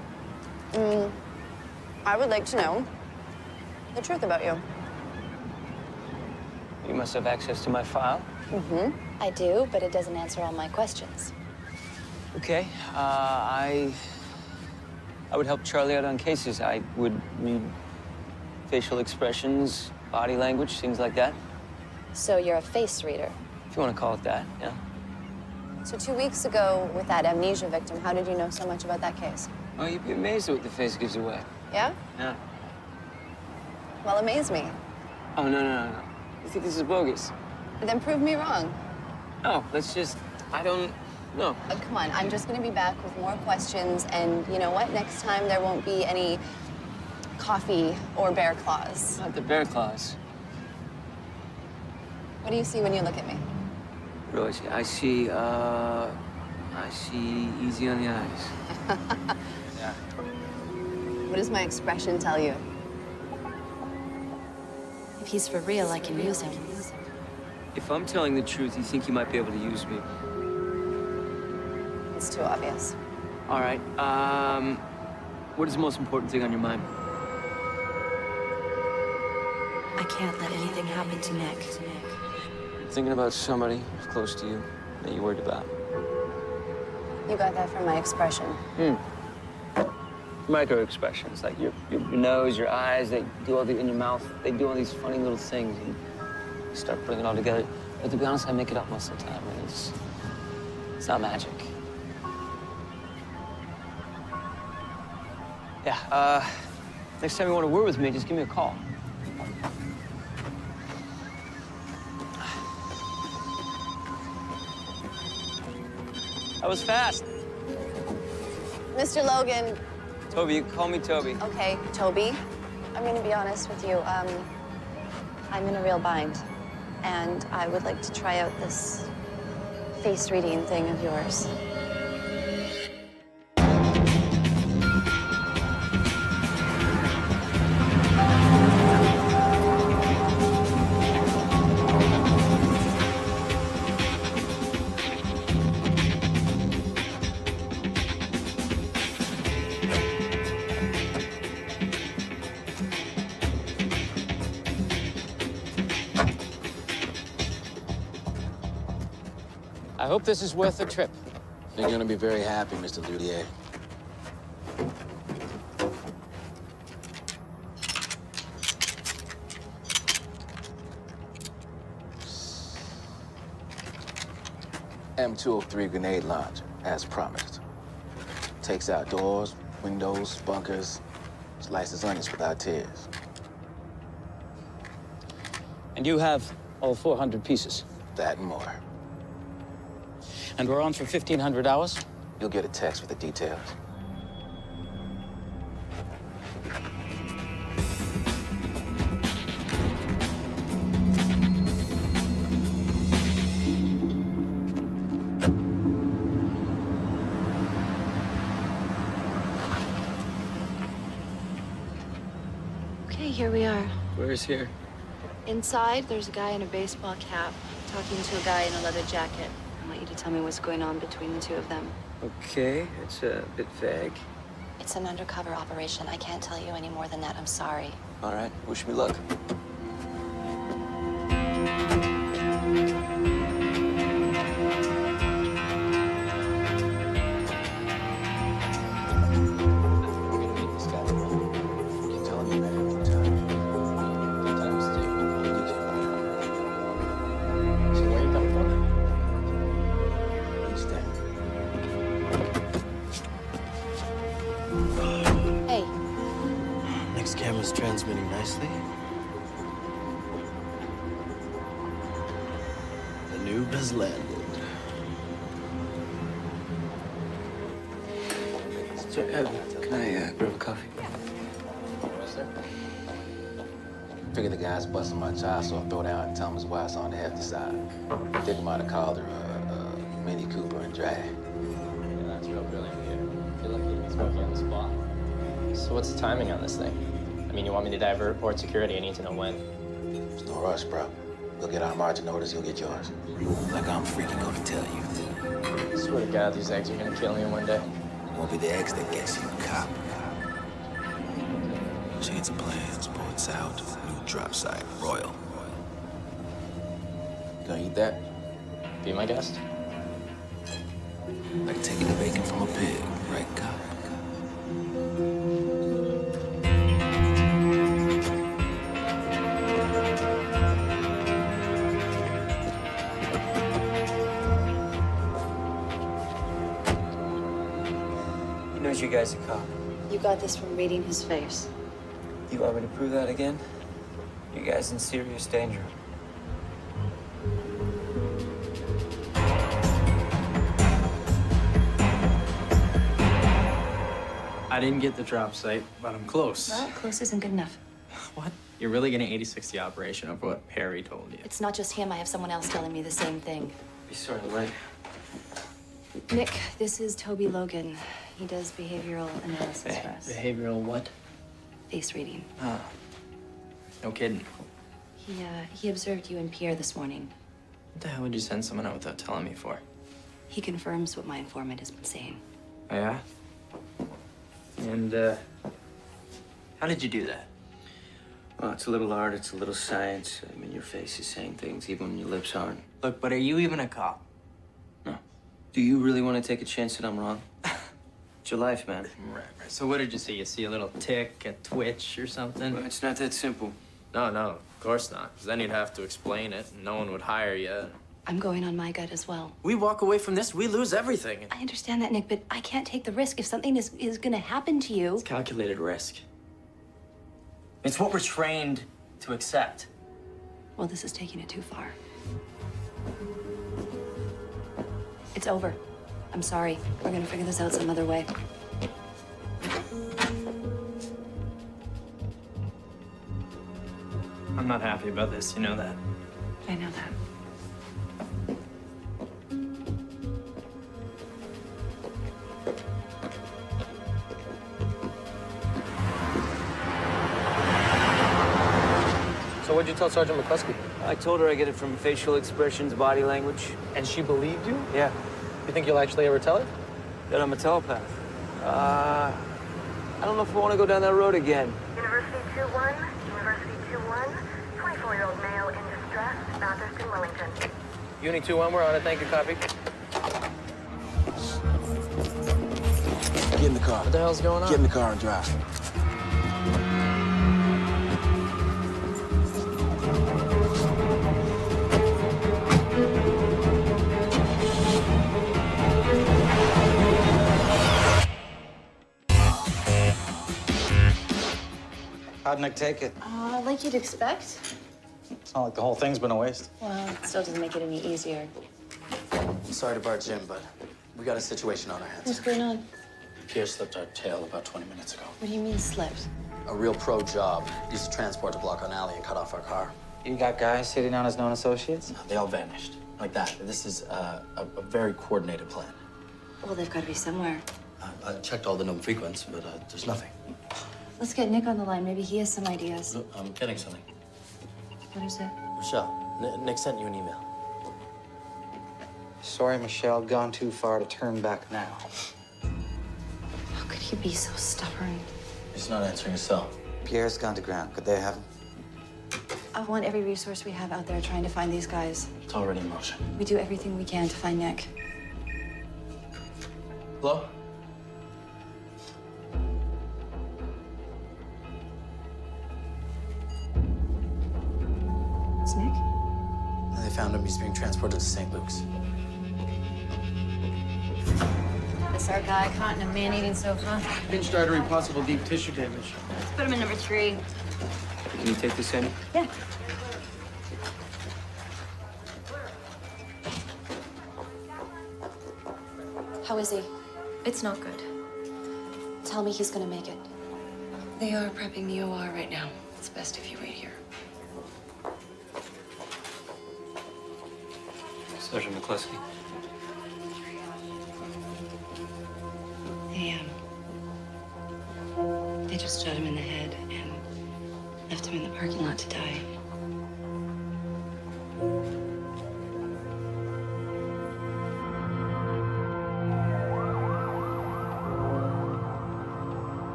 I would like to know the truth about you. You must have access to my file. I do, but it doesn't answer all my questions. Okay. I would help Charlie out on cases. I would read facial expressions, body language, things like that. So you're a face reader. If you want to call it that, yeah. So 2 weeks ago, with that amnesia victim, how did you know so much about that case? Oh, you'd be amazed at what the face gives away. Yeah? Yeah. Well, amaze me. Oh, no. You think this is bogus? Then prove me wrong. No, let's just, I don't know. Come on, I'm just gonna be back with more questions, and you know what? Next time there won't be any coffee or bear claws. Not the bear claws. What do you see when you look at me? What do I see? I see easy on the eyes. Yeah. What does my expression tell you? If he's for real, I can use him. If I'm telling the truth, you think you might be able to use me. It's too obvious. All right. What is the most important thing on your mind? I can't let anything happen to Nick. Thinking about somebody close to you that you're worried about. You got that from my expression. Micro expressions, like your nose, your eyes, they do all the, in your mouth, they do all these funny little things, and you start putting it all together. But to be honest, I make it up most of the time, and it's not magic. Yeah, next time you want to word with me, just give me a call. That was fast. Mr. Logan. Toby, you can call me Toby. Okay, Toby. I'm gonna be honest with you. I'm in a real bind, and I would like to try out this face reading thing of yours. I hope this is worth the trip. You're gonna be very happy, Mr. Ludier. M203 grenade launcher, as promised. Takes out doors, windows, bunkers, slices onions without tears. And you have all 400 pieces. That and more. And we're on for 1,500 hours? You'll get a text with the details. Okay, here we are. Where is here? Inside, there's a guy in a baseball cap talking to a guy in a leather jacket. I want you to tell me what's going on between the two of them. Okay, it's a bit vague. It's an undercover operation. I can't tell you any more than that. I'm sorry. All right, wish me luck. is transmitting nicely. The noob has landed. Can I grab a coffee? Figure the guy's busting my child, so I'll throw down and tell him his wife's on the hefty side. Think might have called her a Mini Cooper and drag. Yeah, that's real brilliant here. You're lucky you can smoke you on the spot. So what's the timing on this thing? I mean, you want me to divert port security? I need to know when. There's no rush, bro. We'll get our margin orders, you'll get yours. Like I'm freaking gonna tell you. I swear to God, these eggs are gonna kill me one day. It won't be the eggs that gets you, cop. Change of plans, ports out, new drop site, Royal. You gonna eat that? Be my guest. Like taking the bacon from a pig, right, cop? He knows you guys are cop. You got this from reading his face. You want me to prove that again? You guys in serious danger. I didn't get the drop site, but I'm close. Well, close isn't good enough. What? You're really getting 80-60 operation over what Perry told you? It's not just him. I have someone else telling me the same thing. Be sort of late. Nick, this is Toby Logan. He does behavioral analysis for us. Behavioral what? Face reading. Oh. No kidding. He observed you and Pierre this morning. What the hell would you send someone out without telling me for? He confirms what my informant has been saying. Oh, yeah? And, how did you do that? Well, it's a little art, it's a little science. I mean, your face is saying things even when your lips aren't. Look, but are you even a cop? No. Do you really want to take a chance that I'm wrong? It's your life, man. Right. So what did you see? You see a little tick, a twitch or something? Well, it's not that simple. No, of course not. Because then you'd have to explain it, and no one would hire you. I'm going on my gut as well. We walk away from this, we lose everything. I understand that, Nick, but I can't take the risk. If something is gonna happen to you... It's calculated risk. It's what we're trained to accept. Well, this is taking it too far. It's over. I'm sorry. We're gonna figure this out some other way. I'm not happy about this, you know that. I know that. So what'd you tell Sergeant McCluskey? I told her I get it from facial expressions, body language. And she believed you? Yeah. You think you'll actually ever tell her? That I'm a telepath. I don't know if I want to go down that road again. University 21, University 21, 24-year-old male in distress, Bathurst in Wellington. Uni 2-1, we're on it. Thank you, copy. Get in the car. What the hell's going on? Get in the car and drive. How'd Nick take it? Like you'd expect. It's not like the whole thing's been a waste. Well, it still doesn't make it any easier. Sorry to barge in, but we got a situation on our hands. What's going on? Pierre slipped our tail about 20 minutes ago. What do you mean slipped? A real pro job. Used a transport to block an alley and cut off our car. You got guys sitting down as known associates? They all vanished. Like that. This is a very coordinated plan. Well, they've got to be somewhere. I checked all the known frequents, but there's nothing. Let's get Nick on the line. Maybe he has some ideas. Look, I'm getting something. What is it? Michelle, Nick sent you an email. Sorry, Michelle, gone too far to turn back now. How could he be so stubborn? He's not answering his cell. Pierre's gone to ground. Could they have him? I want every resource we have out there trying to find these guys. It's already in motion. We do everything we can to find Nick. Hello? It's Nick? And they found him. He's being transported to St. Luke's. This Bless our guy caught in a man-eating sofa. Pinched artery, possible deep tissue damage. Let's put him in number 3. Can you take this, Sandy? Yeah. How is he? It's not good. Tell me he's gonna make it. They are prepping the OR right now. It's best if you wait here. Sergeant McCluskey. They just shot him in the head and left him in the parking lot to die.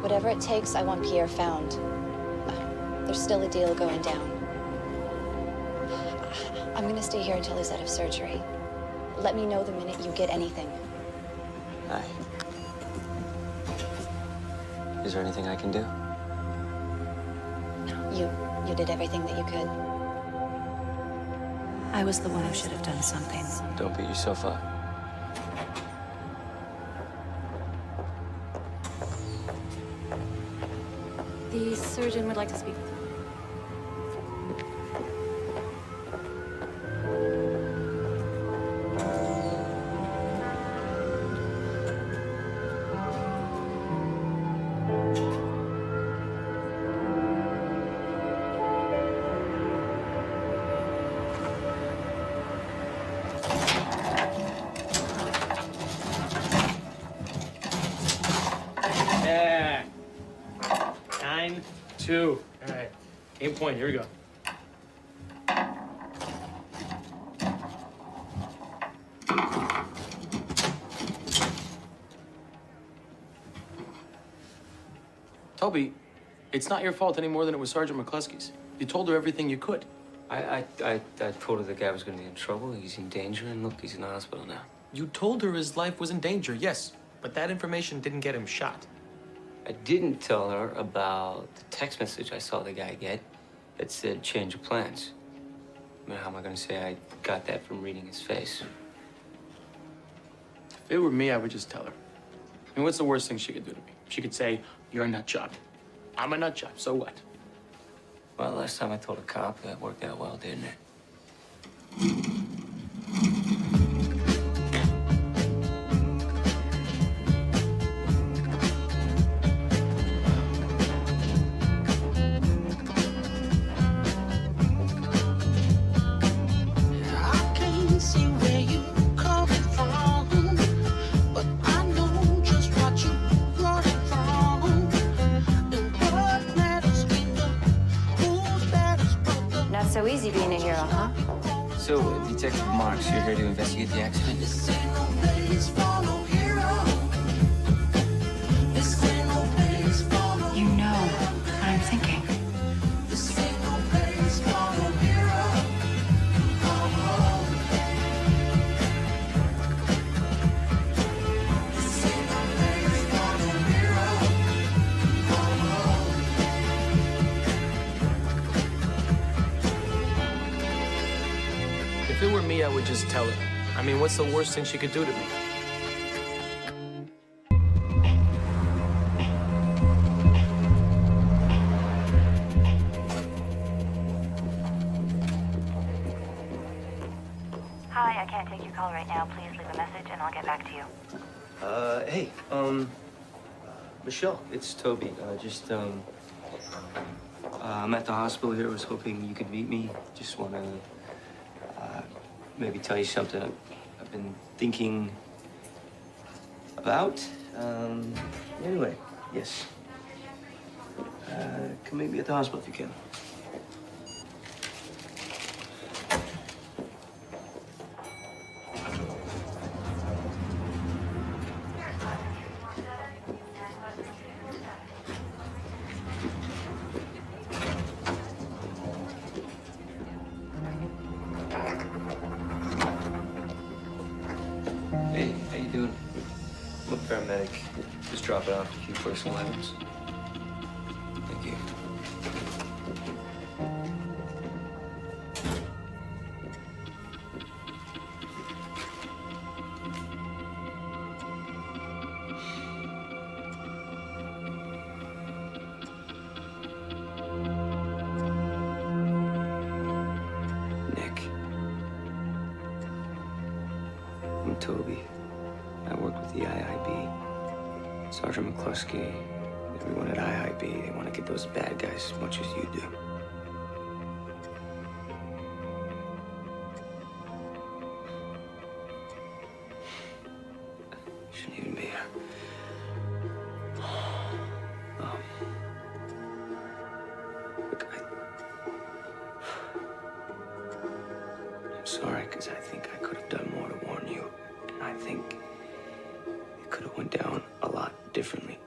Whatever it takes, I want Pierre found. There's still a deal going down. I'm gonna stay here until he's out of surgery. Let me know the minute you get anything. Aye. Is there anything I can do? You did everything that you could. I was the one who should have done something. Don't beat yourself up. The surgeon would like to speak with you. Yeah. 9-2. All right. Game point. Here we go. Toby, it's not your fault any more than it was Sergeant McCluskey's. You told her everything you could. I told her the guy was going to be in trouble. He's in danger, and look, he's in the hospital now. You told her his life was in danger, yes, but that information didn't get him shot. I didn't tell her about the text message I saw the guy get that said change of plans. I mean, how am I going to say I got that from reading his face? If it were me, I would just tell her. I mean, what's the worst thing she could do to me? She could say, you're a nut job. I'm a nut job, so what? Well, last time I told a cop, that worked out well, didn't it? I can't see where you coming from, but I know just what you running from. And what matters in the who's matters but the Not so easy being a hero, huh? So, Detective Marks, you're here to investigate the accident? this ain't no place for no hero. This ain't no place for no You know what I'm thinking. This ain't no place for no hero. This ain't no place for no hero. If it were me, I would just tell her. I mean, what's the worst thing she could do to me? Hi, I can't take your call right now. Please leave a message and I'll get back to you. Hey, Michelle, it's Toby. I'm at the hospital here. I was hoping you could meet me. Just want to maybe tell you something I've been thinking about. Anyway, yes. Come meet me at the hospital if you can. Hey, how you doing? I'm a paramedic. Just dropping off a few personal items. Thank you. Toby. I work with the IIB. Sergeant McCluskey, everyone at IIB, they want to get those bad guys as much as you do. Shouldn't even be here. Look, I'm sorry, because I think I could have done more to warn you. And I think it could have went down a lot differently.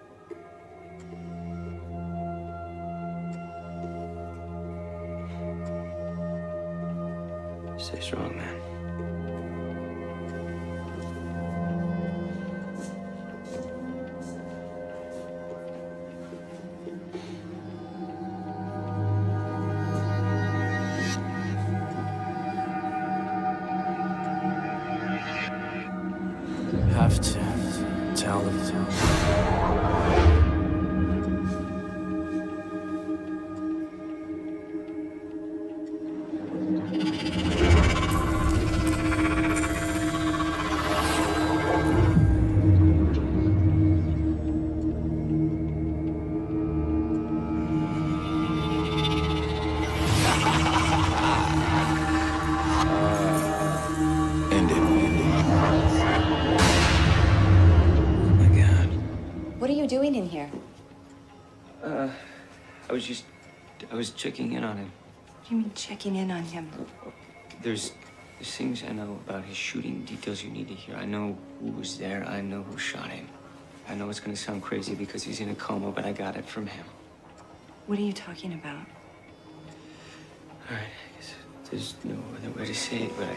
Stay strong, man. Have to tell them. What are you doing in here? I was checking in on him. What do you mean checking in on him? There's things I know about his shooting, details you need to hear. I know who was there. I know who shot him. I know it's gonna sound crazy because he's in a coma, but I got it from him. What are you talking about? All right, I guess there's no other way to say it, but I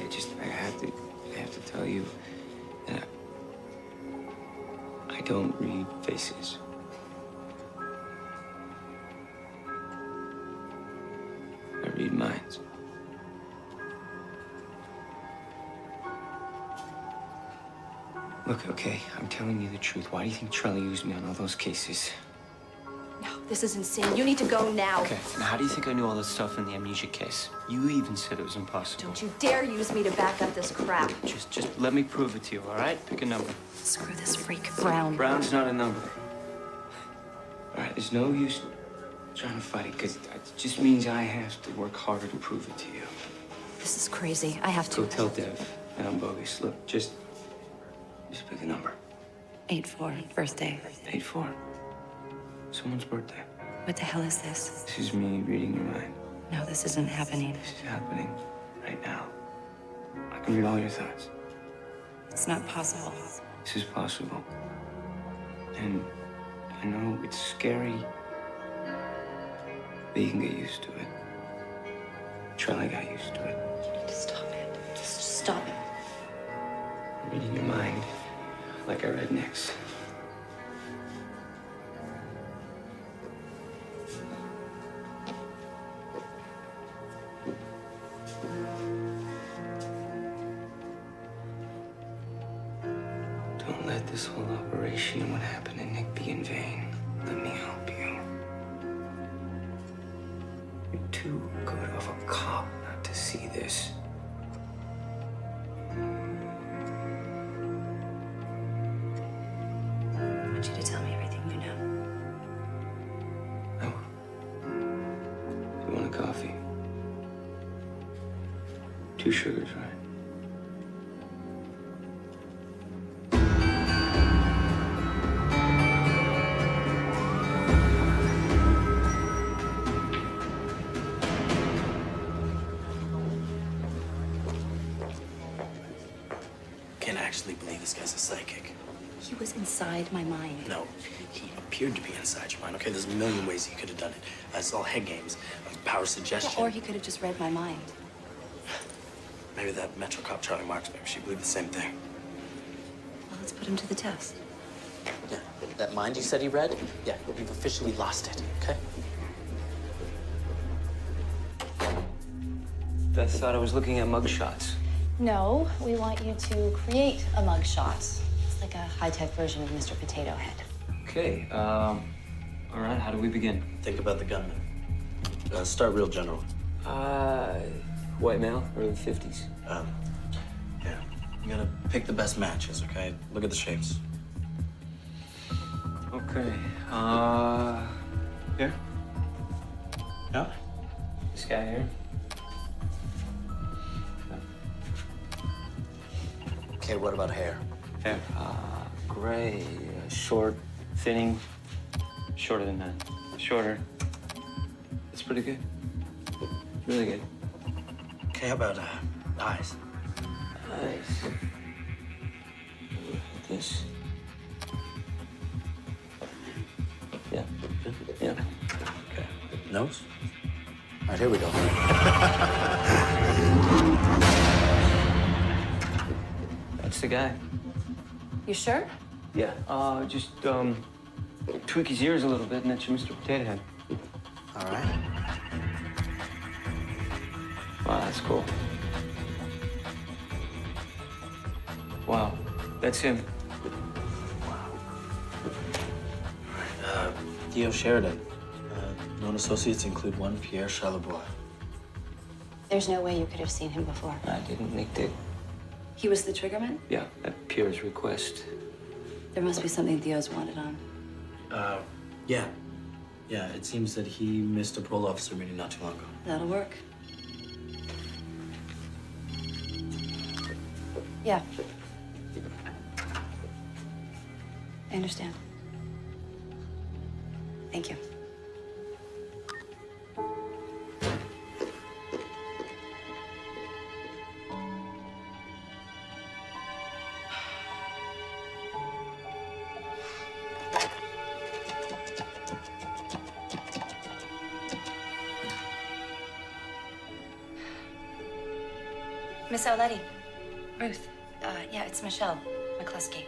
have to tell you that I don't read faces. I read minds. Look, okay, I'm telling you the truth. Why do you think Charlie used me on all those cases? No, this is insane. You need to go now. Okay, now how do you think I knew all this stuff in the amnesia case? You even said it was impossible. Don't you dare use me to back up this crap. Just let me prove it to you, all right? Pick a number. Screw this freak, Brown. Brown's not a number. All right, there's no use trying to fight it, because it just means I have to work harder to prove it to you. This is crazy. I have to. Go tell Dev that I'm bogus. Look, just pick a number. 8-4, birthday. 8-4. Someone's birthday. What the hell is this? This is me reading your mind. No, this isn't happening. This is happening right now. I can read all your thoughts. It's not possible. This is possible. And I know it's scary, but you can get used to it. Charlie got used to it. You need to stop it. Just stop it. I'm reading your mind like I read Nick's. Don't let this whole operation and what happened to Nick be in vain. Let me help you. You're too good of a cop not to see this. I want you to tell me everything you know. You want a coffee? 2 sugars, right? Can't actually believe this guy's a psychic. He was inside my mind. No, he appeared to be inside your mind. Okay, there's a million ways he could have done it. It's all head games, power suggestion. Yeah, or he could have just read my mind. Maybe that Metro cop Charlie Marks, maybe she believed the same thing. Well, let's put him to the test. Yeah, that mind you said he read? Yeah, you've officially lost it, okay? Beth thought I was looking at mugshots. No, we want you to create a mugshot. It's like a high-tech version of Mr. Potato Head. Okay, all right, how do we begin? Think about the gunman. Start real general. White male, early 50s. Yeah. You gotta pick the best matches, okay? Look at the shapes. Okay. Here. Yeah? This guy here. Okay, what about hair? Hair. Gray, short, thinning. Shorter than that. Shorter. It's pretty good. Really good. Okay, how about eyes? Eyes. This. Yeah. Yeah. Okay. Nose? All right, here we go. That's the guy. You sure? Yeah. Just tweak his ears a little bit, and that's your Mr. Potato Head. All right. Wow, that's cool. Wow, that's him. Theo Sheridan. Known associates include one Pierre Charlebois. There's no way you could have seen him before. I didn't. Nick did. He was the triggerman? Yeah, at Pierre's request. There must be something Theo's wanted on. Yeah. Yeah, it seems that he missed a parole officer meeting not too long ago. That'll work. Yeah. I understand. Thank you. Miss Arletti. Ruth. Yeah, it's Michelle McCluskey.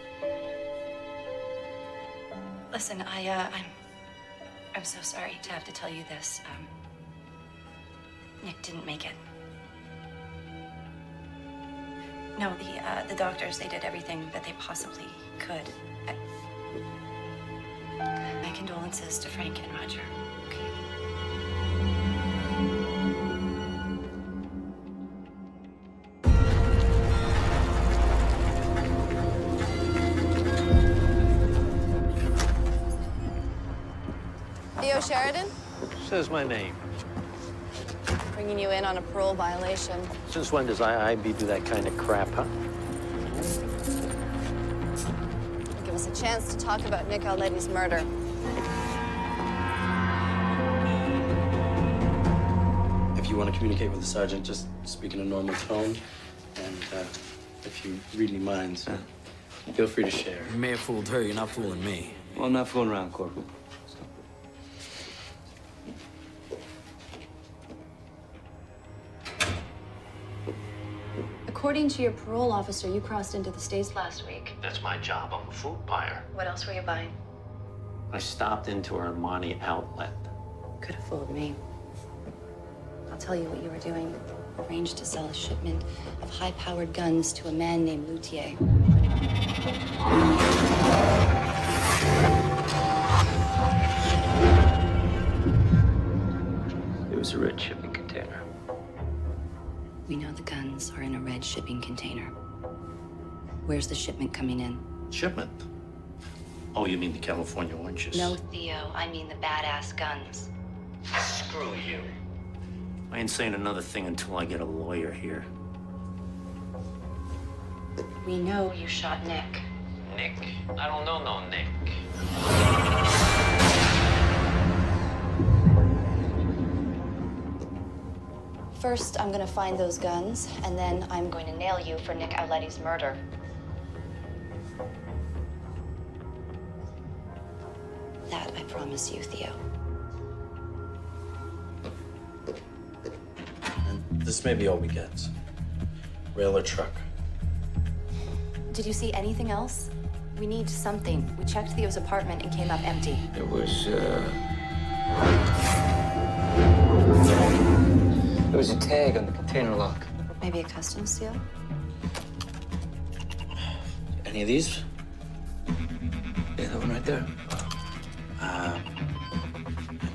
Listen, I'm so sorry to have to tell you this. Nick didn't make it. No, the doctors, they did everything that they possibly could. My condolences to Frank and Roger. Okay. Theo Sheridan, Says my name. bringing you in on a parole violation. Since when does IIB do that kind of crap, huh? Give us a chance to talk about Nick Arletti's murder. If you want to communicate with the sergeant, just speak in a normal tone. And if you read any minds, feel free to share. You may have fooled her, you're not fooling me. Well, I'm not fooling around, Corporal. According to your parole officer, you crossed into the States last week. That's my job. I'm a food buyer. What else were you buying? I stopped into our Armani outlet. Could have fooled me. I'll tell you what you were doing. Arranged to sell a shipment of high-powered guns to a man named Luthier. It was a red shipping container. We know the guns are in a red shipping container. Where's the shipment coming in? Shipment? Oh, you mean the California oranges? No, Theo. I mean the badass guns. Screw you. I ain't saying another thing until I get a lawyer here. We know you shot Nick. Nick? I don't know no Nick. First, I'm gonna find those guns, and then I'm going to nail you for Nick Arletti's murder. That I promise you, Theo. And this may be all we get. Rail or truck. Did you see anything else? We need something. We checked Theo's apartment and came up empty. There was, There was a tag on the container lock. Maybe a customs seal? Any of these? Yeah, that one right there.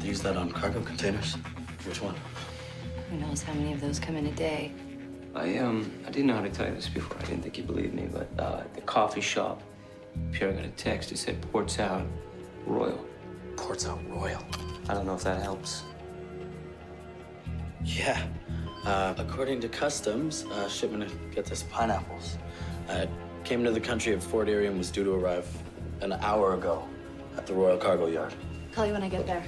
They use that on cargo containers. Which one? Who knows how many of those come in a day? I didn't know how to tell you this before. I didn't think you believed me, but the coffee shop, Pierre got a text. It said ports out Royal. Ports out Royal. I don't know if that helps. Yeah. According to customs, shipment of, get this, pineapples. Came to the country of Fort Erie and was due to arrive an hour ago at the Royal Cargo Yard. Call you when I get there.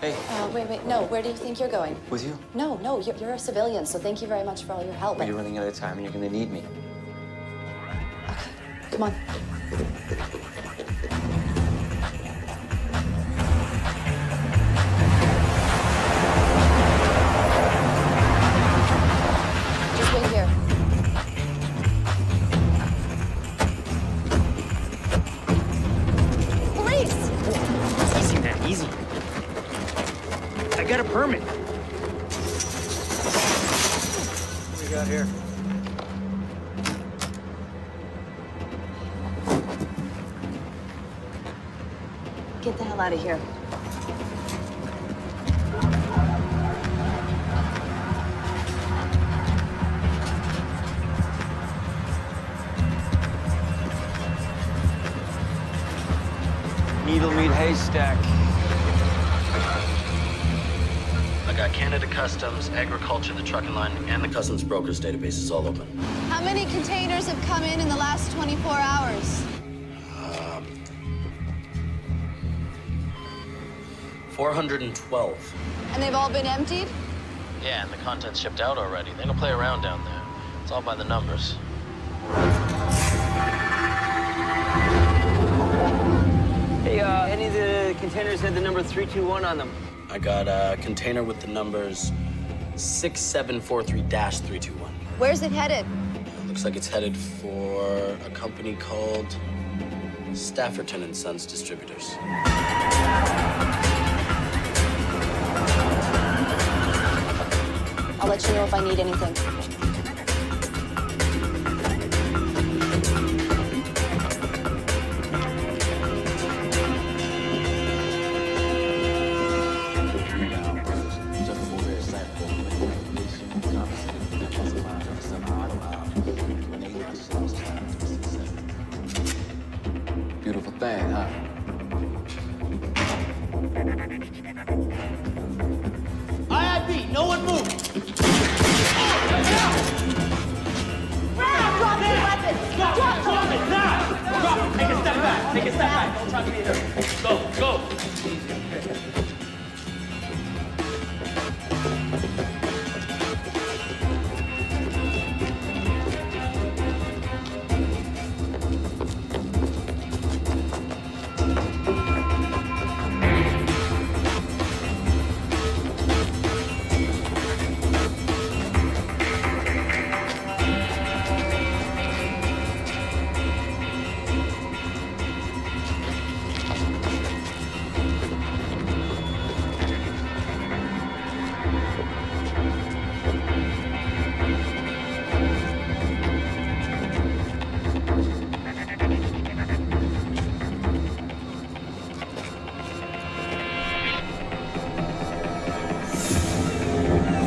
Hey. Wait. No, where do you think you're going? With you? No, you're a civilian, so thank you very much for all your help. But you're running out of time and you're gonna need me. Come on. Just wait here. Police! This isn't that easy. I got a permit. What do we got here? Get the hell out of here. Needle meat haystack. I got Canada Customs, Agriculture, the trucking line, and the Customs Brokers database is all open. How many containers have come in the last 24 hours? 412. And they've all been emptied? Yeah, and the content's shipped out already. They don't play around down there. It's all by the numbers. Hey, any of the containers had the number 321 on them? I got a container with the numbers 6743-321. Where's it headed? Looks like it's headed for a company called Stafferton and Sons Distributors. I'll let you know if I need anything. Beautiful thing, huh? IIB, no one move! Drop your weapon! Drop it now! Drop it! Take a step back! Take a step back! Don't try to be here. Go!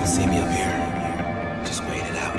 See me up here. Just wait it out.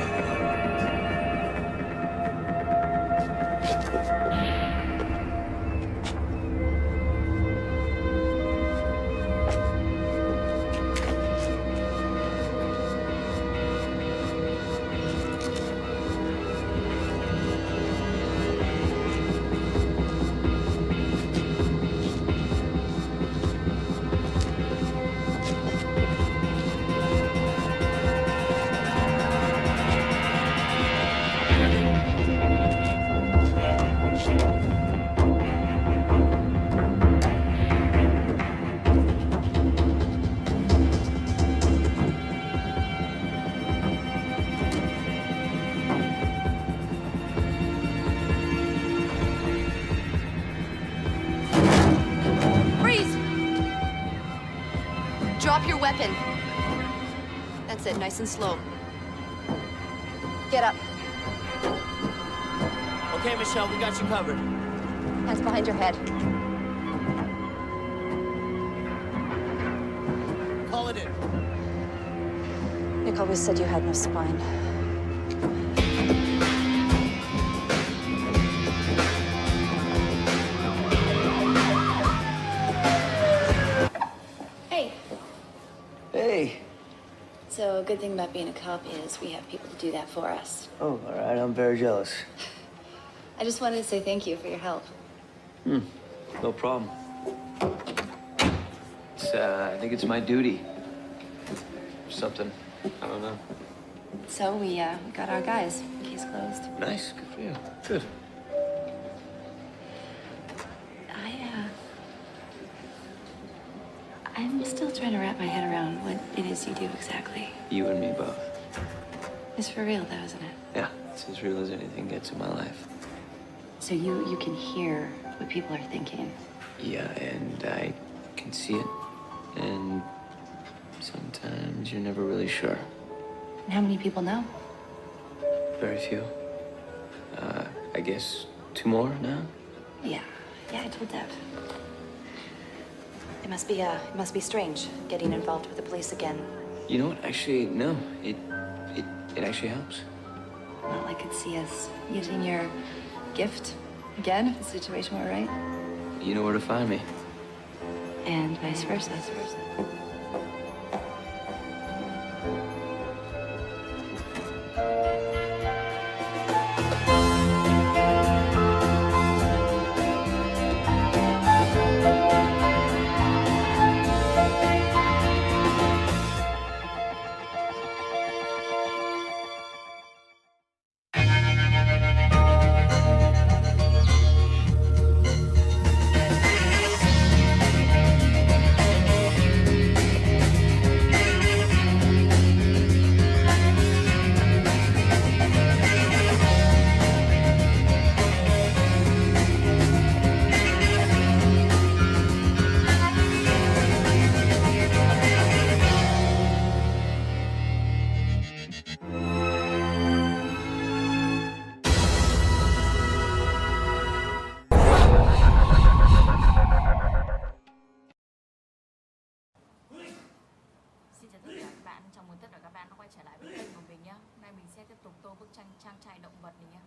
Drop your weapon. That's it, nice and slow. Get up. Okay, Michelle, we got you covered. Hands behind your head. Call it in. Nick always said you had no spine. Hey. Hey. So a good thing about being a cop is we have people to do that for us. Oh, all right. I'm very jealous. I just wanted to say thank you for your help. No problem. I think it's my duty. Or something. I don't know. So we got our guys. Case closed. Nice. Good for you. Good. I'm still trying to wrap my head around what it is you do exactly. You and me both. It's for real, though, isn't it? Yeah. It's as real as anything gets in my life. So you can hear what people are thinking. Yeah, and I can see it. And sometimes you're never really sure. And how many people know? Very few. I guess 2 more now? Yeah, I told Dev. It must be strange getting involved with the police again. You know what? Actually, no. It actually helps. Well, I could see us using your gift again if the situation were right. You know where to find me. And vice versa. Xin chào tất cả các bạn, chào mừng tất cả các bạn đã quay trở lại với kênh của mình nhé. Hôm nay mình sẽ tiếp tục tô bức tranh trang trại động vật này nhé.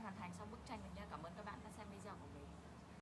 hoàn thành xong bức tranh mình nha. Cảm ơn các bạn.